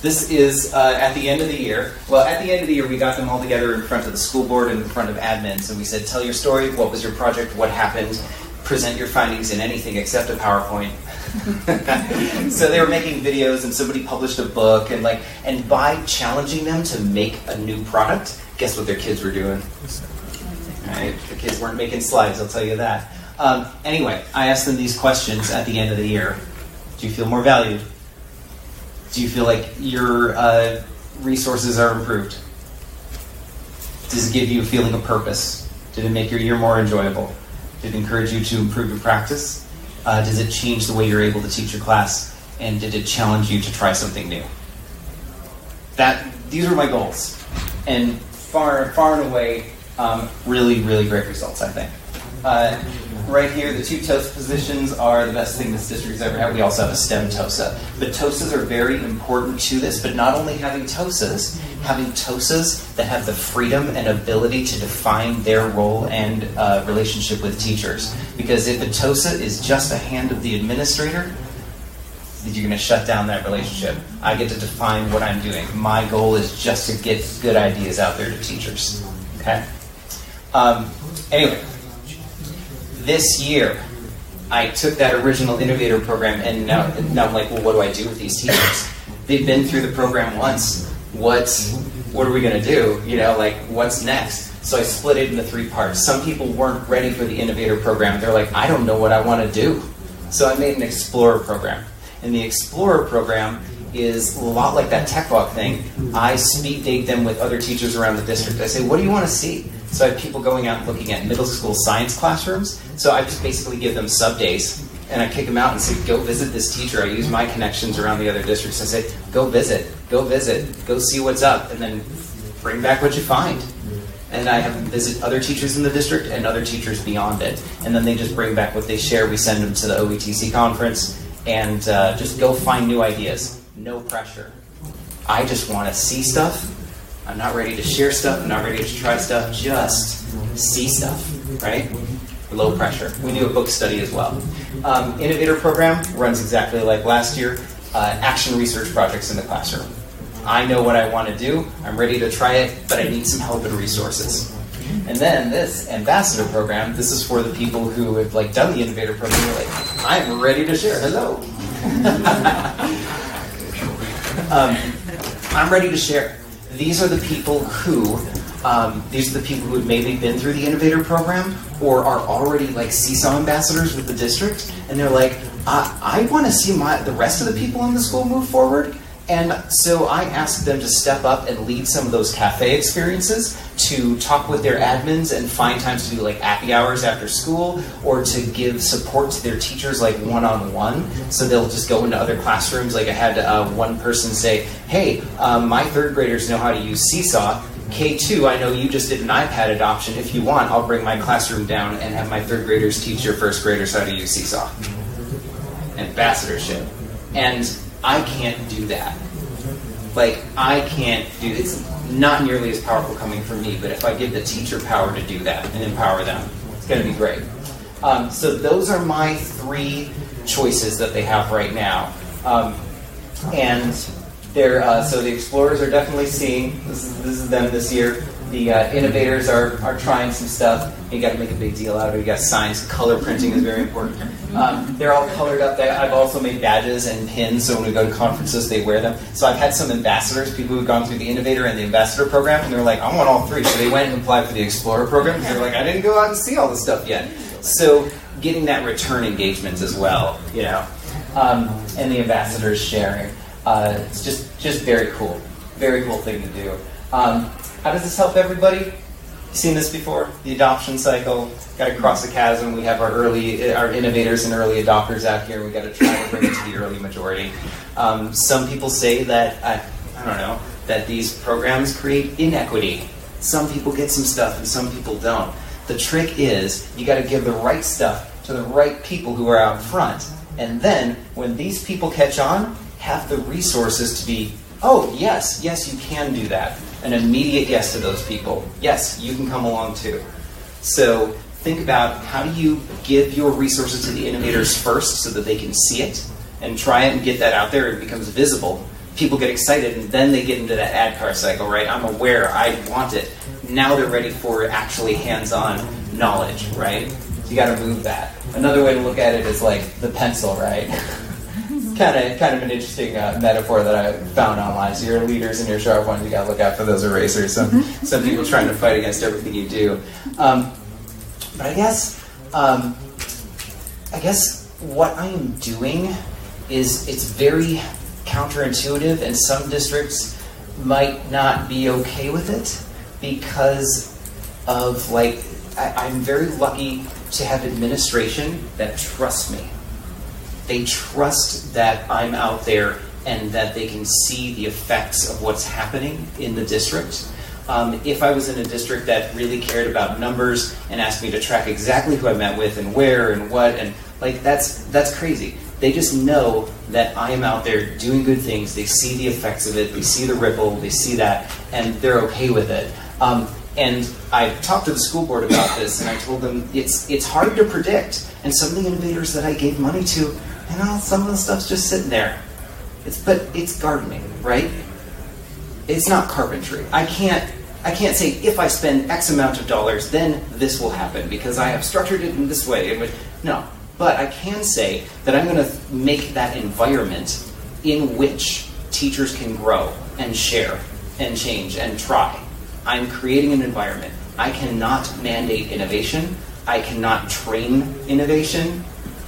This is at the end of the year. Well, at the end of the year, we got them all together in front of the school board and in front of admins, and we said, tell your story, what was your project, what happened, present your findings in anything except a PowerPoint. So they were making videos, and somebody published a book, and by challenging them to make a new product, guess what their kids were doing? Right? The kids weren't making slides, I'll tell you that. Anyway, I asked them these questions at the end of the year. Do you feel more valued? Do you feel like your resources are improved? Does it give you a feeling of purpose? Did it make your year more enjoyable? Did it encourage you to improve your practice? Does it change the way you're able to teach your class? And did it challenge you to try something new? These were my goals. And far and away, really, really great results, I think. Right here, the 2 TOSA positions are the best thing this district has ever had. We also have a STEM TOSA. But TOSAs are very important to this, but not only having TOSAs that have the freedom and ability to define their role and relationship with teachers. Because if a TOSA is just a hand of the administrator, you're going to shut down that relationship. I get to define what I'm doing. My goal is just to get good ideas out there to teachers. Okay? Anyway. This year, I took that original Innovator program, and now I'm like, well, what do I do with these teachers? They've been through the program once. What are we going to do? What's next? So I split it into 3 parts. Some people weren't ready for the Innovator program. They're like, I don't know what I want to do. So I made an Explorer program. And the Explorer program is a lot like that Tech Walk thing. I speed date them with other teachers around the district. I say, what do you want to see? So I have people going out and looking at middle school science classrooms. So I just basically give them sub days, and I kick them out and say, go visit this teacher. I use my connections around the other districts. I say, go visit, go see what's up, and then bring back what you find. And I have them visit other teachers in the district and other teachers beyond it. And then they just bring back what they share. We send them to the OETC conference, and just go find new ideas. No pressure. I just want to see stuff. I'm not ready to share stuff. I'm not ready to try stuff. Just see stuff, right? Low pressure. We do a book study as well. Innovator program runs exactly like last year. Action research projects in the classroom. I know what I want to do. I'm ready to try it, but I need some help and resources. And then this ambassador program, this is for the people who have done the Innovator program. They're like, I'm ready to share. Hello. I'm ready to share. These are the people who have maybe been through the Innovator program or are already Seesaw ambassadors with the district, and they're like, I want to see the rest of the people in the school move forward. And so I asked them to step up and lead some of those cafe experiences, to talk with their admins and find times to do happy hours after school, or to give support to their teachers one-on-one. So they'll just go into other classrooms. I had one person say, hey, my 3rd graders know how to use Seesaw. K2, I know you just did an iPad adoption. If you want, I'll bring my classroom down and have my 3rd graders teach your 1st graders how to use Seesaw. Ambassadorship. And I can't do that. It's not nearly as powerful coming from me, but if I give the teacher power to do that and empower them, it's going to be great. So those are my 3 choices that they have right now. And they're, so the Explorers are definitely seeing, this is them this year. The Innovators are trying some stuff. You got to make a big deal out of it. You got science, color printing is very important. They're all colored up. I've also made badges and pins, so when we go to conferences, they wear them. So I've had some ambassadors, people who've gone through the Innovator and the Ambassador program, and they're like, I want all 3. So they went and applied for the Explorer program, because they're like, I didn't go out and see all this stuff yet. So getting that return engagement as well, and the ambassadors sharing. It's just very cool thing to do. How does this help everybody? You've seen this before? The adoption cycle. Got to cross the chasm. We have our innovators and early adopters out here. We got to try to bring it to the early majority. Some people say that that these programs create inequity. Some people get some stuff and some people don't. The trick is you got to give the right stuff to the right people who are out front. And then when these people catch on, have the resources to be, oh, yes, you can do that. An immediate yes to those people. Yes, you can come along too. So think about how do you give your resources to the innovators first so that they can see it and try it and get that out there. It becomes visible. People get excited and then they get into that ad car cycle, right? I'm aware, I want it. Now they're ready for actually hands-on knowledge, right? So you got to move that. Another way to look at it is like the pencil, right? kind of an interesting metaphor that I found online. So your leaders and your sharp ones, you got to look out for those erasers. Some people trying to fight against everything you do. But I guess what I am doing is it's very counterintuitive, and some districts might not be okay with it because of I'm very lucky to have administration that trusts me. They trust that I'm out there and that they can see the effects of what's happening in the district. If I was in a district that really cared about numbers and asked me to track exactly who I met with and where and what, and that's crazy. They just know that I am out there doing good things. They see the effects of it. They see the ripple. They see that, and they're okay with it. And I talked to the school board about this, and I told them it's hard to predict. And some of the innovators that I gave money to, some of the stuff's just sitting there. But it's gardening, right? It's not carpentry. I can't say if I spend X amount of dollars, then this will happen because I have structured it in this way. No. But I can say that I'm going to make that environment in which teachers can grow and share and change and try. I'm creating an environment. I cannot mandate innovation. I cannot train innovation.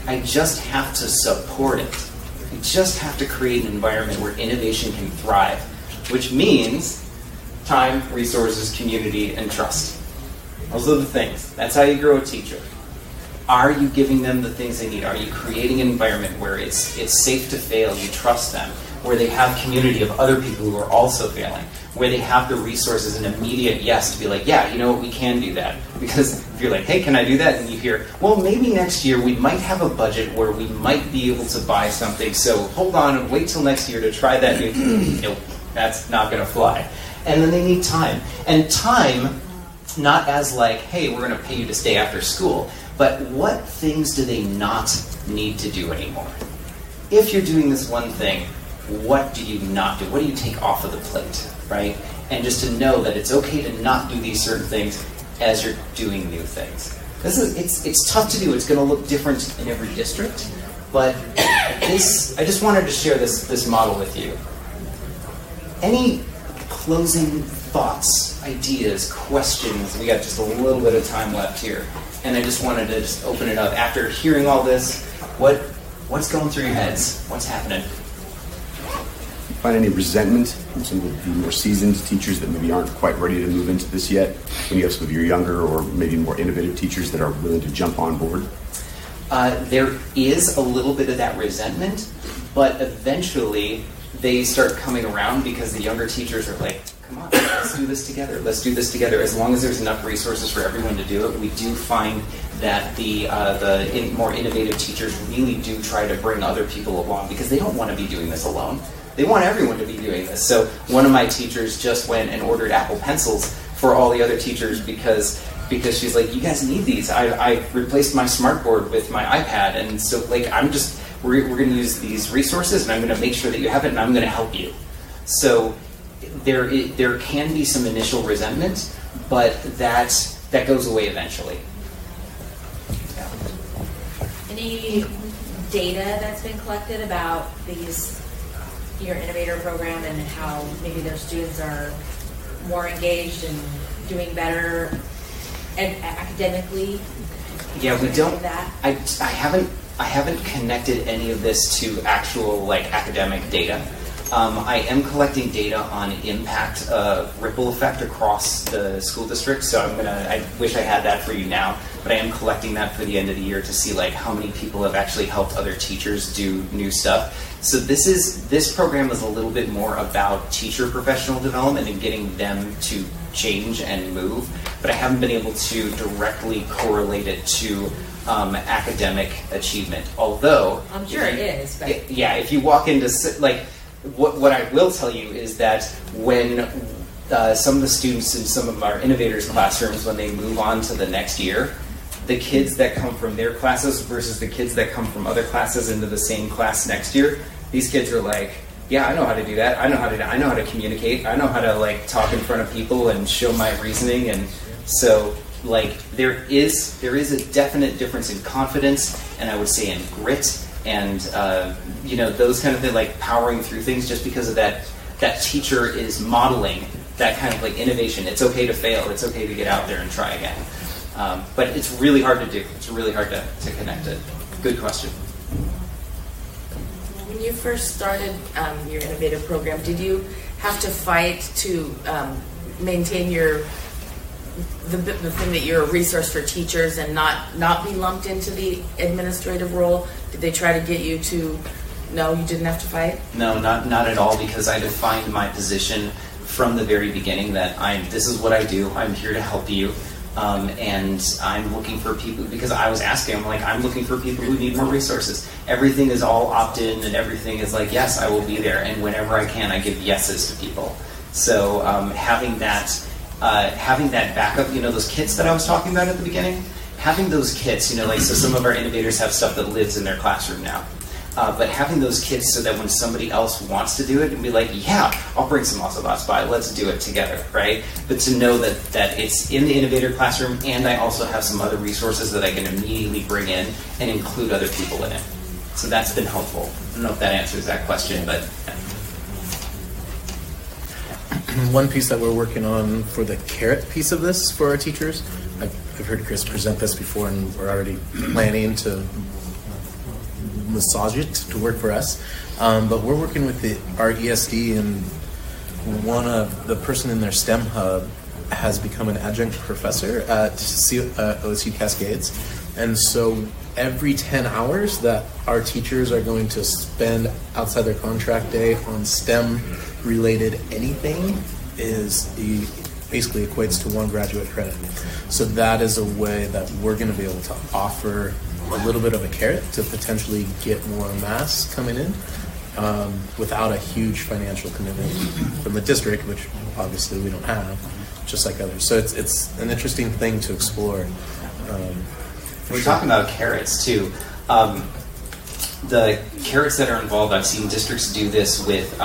I just have to support it. I just have to create an environment where innovation can thrive, which means time, resources, community, and trust. Those are the things. That's how you grow a teacher. Are you giving them the things they need? Are you creating an environment where it's safe to fail, you trust them, where they have community of other people who are also failing, where they have the resources and immediate yes to be like, yeah, you know what, we can do that. Because if you're like, hey, can I do that? And you hear, well, maybe next year we might have a budget where we might be able to buy something, so hold on and wait till next year to try that new thing. Nope, that's not going to fly. And then they need time. And time, not as like, hey, we're going to pay you to stay after school, but what things do they not need to do anymore? If you're doing this one thing, what do you not do? What do you take off of the plate, right? And just to know that it's okay to not do these certain things as you're doing new things. It's tough to do. It's going to look different in every district, but I just wanted to share this model with you. Any closing thoughts, ideas, questions? We got just a little bit of time left here. And I just wanted to just open it up. After hearing all this, what's going through your heads? What's happening? Find any resentment from some of the more seasoned teachers that maybe aren't quite ready to move into this yet? When you have some of your younger or maybe more innovative teachers that are willing to jump on board? There is a little bit of that resentment, but eventually they start coming around because the younger teachers are like, come on, let's do this together. Let's do this together. As long as there's enough resources for everyone to do it, we do find that the more innovative teachers really do try to bring other people along because they don't want to be doing this alone. They want everyone to be doing this. So one of my teachers just went and ordered Apple Pencils for all the other teachers because she's like, you guys need these. I replaced my smartboard with my iPad, and so we're going to use these resources, and I'm going to make sure that you have it, and I'm going to help you. So there can be some initial resentment, but that goes away eventually. Yeah. Any data that's been collected about your innovator program and how maybe their students are more engaged and doing better academically? Yeah, we don't. That? I haven't connected any of this to actual academic data. I am collecting data on impact ripple effect across the school district. So I wish I had that for you now, but I am collecting that for the end of the year to see how many people have actually helped other teachers do new stuff. So this program is a little bit more about teacher professional development and getting them to change and move, but I haven't been able to directly correlate it to academic achievement. Although I'm sure it is. But yeah, if you walk into like what I will tell you is that when some of the students in some of our innovators classrooms, when they move on to the next year, the kids that come from their classes versus the kids that come from other classes into the same class next year, these kids are like, yeah, I know how to do that. I know how to communicate. I know how to like talk in front of people and show my reasoning. And so like there is a definite difference in confidence, and I would say in grit, and you know, those kind of things, like powering through things, just because of that teacher is modeling that kind of like innovation. It's okay to fail. It's okay to get out there and try again. But it's really hard to do. It's really hard to connect it. Good question. When you first started your innovative program, did you have to fight to maintain the thing that you're a resource for teachers and not be lumped into the administrative role? Did they try to get you to? No, you didn't have to fight? No, not at all, because I defined my position from the very beginning that this is what I do. I'm here to help you. And I'm looking for people, because I was asking, I'm looking for people who need more resources. Everything is all opt-in, and everything is like, yes, I will be there. And whenever I can, I give yeses to people. So having that backup, you know, those kits that I was talking about at the beginning, having those kits, you know, like, so some of our innovators have stuff that lives in their classroom now. But having those kits so that when somebody else wants to do it, and be like, yeah, I'll bring some Ocelots by, let's do it together, right? But to know that it's in the innovator classroom, and I also have some other resources that I can immediately bring in and include other people in it. So that's been helpful. I don't know if that answers that question, but yeah. One piece that we're working on for the carrot piece of this for our teachers, I've heard Chris present this before, and we're already planning to massage it to work for us. But we're working with our ESD, and the person in their STEM hub has become an adjunct professor at OSU Cascades. And so every 10 hours that our teachers are going to spend outside their contract day on STEM-related anything basically equates to 1 graduate credit. So that is a way that we're going to be able to offer a little bit of a carrot to potentially get more mass coming in without a huge financial commitment from the district, which obviously we don't have, just like others. So it's an interesting thing to explore. We're talking about carrots too. The carrots that are involved, I've seen districts do this with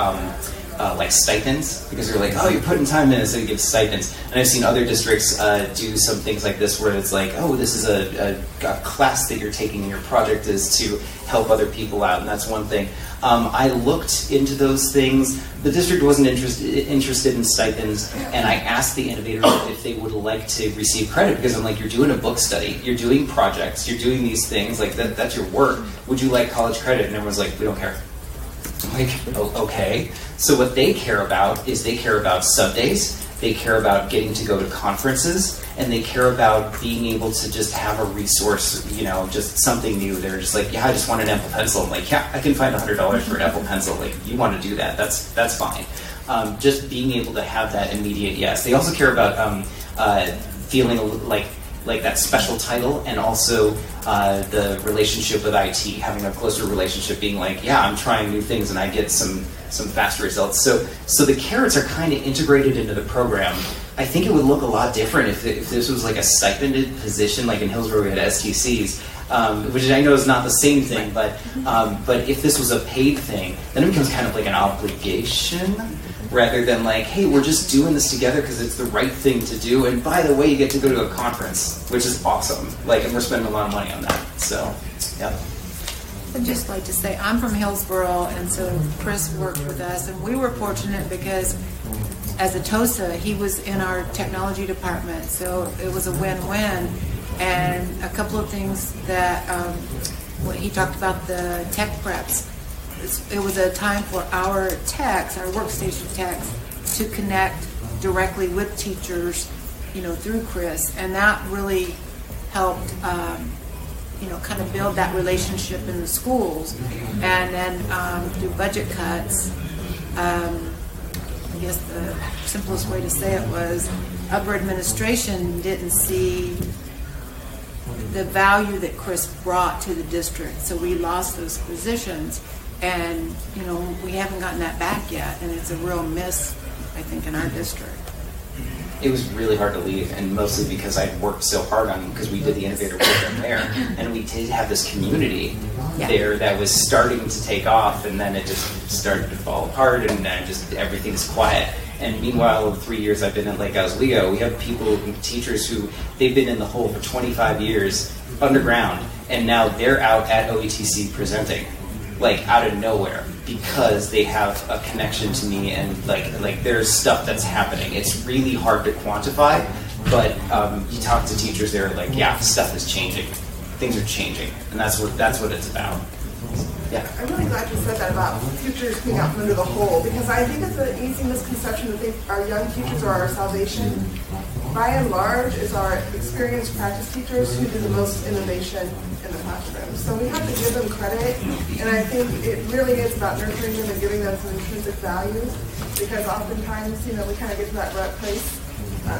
like stipends, because they're like, oh, you're putting time in, so you give stipends. And I've seen other districts do some things like this, where it's like, oh, this is a class that you're taking, and your project is to help other people out, and that's one thing. I looked into those things. The district wasn't interested in stipends, and I asked the innovators if they would like to receive credit, because I'm like, you're doing a book study, you're doing projects, you're doing these things, like that's your work. Would you like college credit? And everyone's like, we don't care. I'm like, oh, okay. So what they care about is they care about sub days, they care about getting to go to conferences, and they care about being able to just have a resource, you know, just something new. They're just like, yeah, I just want an Apple Pencil. I'm like, yeah, I can find $100 for an Apple Pencil. Like, you want to do that, that's fine. Just being able to have that immediate yes. They also care about feeling like that special title, and also the relationship with IT, having a closer relationship, being like, yeah, I'm trying new things and I get some fast results. So the carrots are kind of integrated into the program. I think it would look a lot different if this was like a stipended position, like in Hillsborough we had STCs, which I know is not the same thing, but if this was a paid thing, then it becomes kind of like an obligation, rather than like, hey, we're just doing this together because it's the right thing to do, and by the way, you get to go to a conference, which is awesome. Like, and we're spending a lot of money on that. So, yeah. I'd just like to say, I'm from Hillsborough, and so Chris worked with us, and we were fortunate because as a TOSA, he was in our technology department, so it was a win-win. And a couple of things that, when he talked about the tech preps, it was a time for our techs, our workstation techs, to connect directly with teachers, you know, through Chris, and that really helped, you know, kind of build that relationship in the schools. And then through budget cuts, I guess the simplest way to say it was upper administration didn't see the value that Chris brought to the district. So we lost those positions, and we haven't gotten that back yet, and it's a real miss, I think, in our district. It was really hard to leave, and mostly because I worked so hard on, because we did the innovator program there, and we did have this community there that was starting to take off, and then it just started to fall apart, and then just everything's quiet. And meanwhile, the 3 years I've been at Lake Oswego, we have people, teachers who, they've been in the hole for 25 years, underground, and now they're out at OETC presenting, like out of nowhere, because they have a connection to me, and like there's stuff that's happening. It's really hard to quantify, but you talk to teachers, they're like, yeah, stuff is changing. Things are changing, and that's what it's about. Yeah. I'm really glad you said that about teachers being out from under the hole, because I think it's an easy misconception to think our young teachers are our salvation. By and large, it's our experienced practice teachers who do the most innovation in the classroom. So we have to give them credit, and I think it really is about nurturing them and giving them some intrinsic value, because oftentimes, we kind of get to that rut place.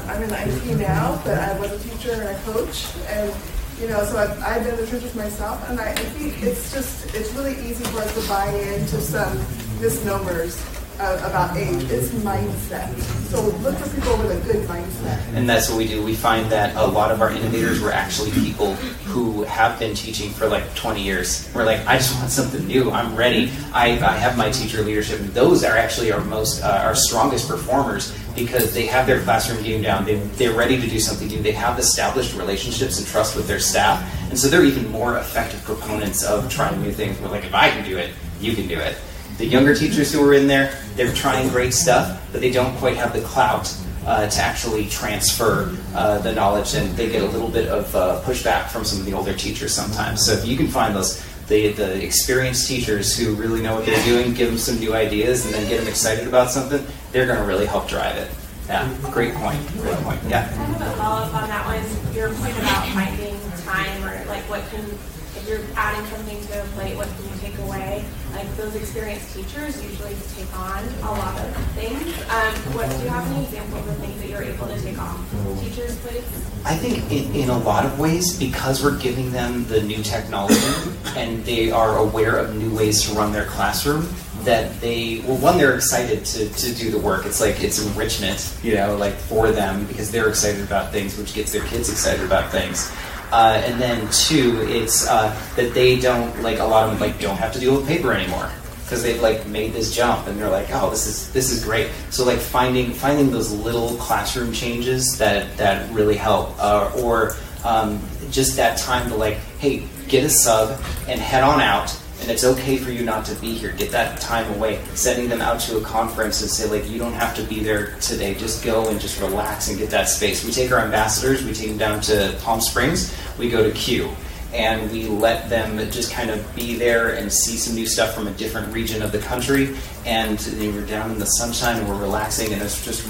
I'm in IT now, but I was a teacher and a coach, and so I've been in the trenches myself, and I think it's really easy for us to buy into some misnomers about age. It's mindset. So look for people with a good mindset. And that's what we do. We find that a lot of our innovators were actually people who have been teaching for like 20 years. We're like, I just want something new. I'm ready. I have my teacher leadership. And those are actually our strongest performers, because they have their classroom game down. They're ready to do something new. They have established relationships and trust with their staff. And so they're even more effective proponents of trying new things. We're like, if I can do it, you can do it. The younger teachers who are in there, they're trying great stuff, but they don't quite have the clout to actually transfer the knowledge, and they get a little bit of pushback from some of the older teachers sometimes. So if you can find the experienced teachers who really know what they're doing, give them some new ideas, and then get them excited about something, they're going to really help drive it. Yeah, great point. Great point. Yeah. I have a follow-up on that one. Your point about finding time, or like if you're adding something to a plate, what can you take away? Like those experienced teachers usually take on a lot of things. Do you have any examples of things that you're able to take off teachers' plates? I think in a lot of ways, because we're giving them the new technology and they are aware of new ways to run their classroom, that they're excited to do the work. It's like it's enrichment, for them, because they're excited about things, which gets their kids excited about things. And then two, it's that they don't, a lot of them don't have to deal with paper anymore, because they've made this jump, and they're like, oh, this is great. So finding those little classroom changes that really help, or just that time to hey, get a sub and head on out. And it's okay for you not to be here. Get that time away. Sending them out to a conference and say, you don't have to be there today. Just go and just relax and get that space. We take our ambassadors, we take them down to Palm Springs, we go to Q, and we let them just kind of be there and see some new stuff from a different region of the country. And they were down in the sunshine and we're relaxing, and it was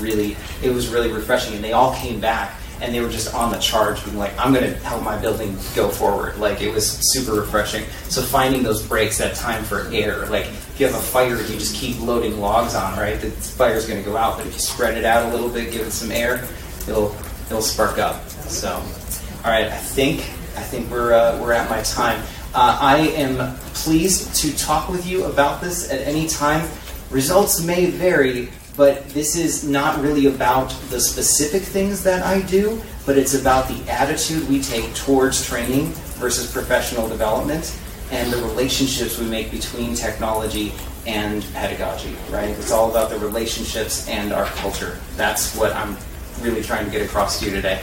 really refreshing. And they all came back, and they were just on the charge, being like, I'm going to help my building go forward. It was super refreshing. So finding those breaks, that time for air. If you have a fire, you just keep loading logs on, right? The fire's going to go out, but if you spread it out a little bit, give it some air, it'll spark up. So, all right, I think we're at my time. I am pleased to talk with you about this at any time. Results may vary, but this is not really about the specific things that I do, but it's about the attitude we take towards training versus professional development, and the relationships we make between technology and pedagogy, right? It's all about the relationships and our culture. That's what I'm really trying to get across to you today.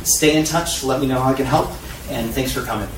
Stay in touch, let me know how I can help, and thanks for coming.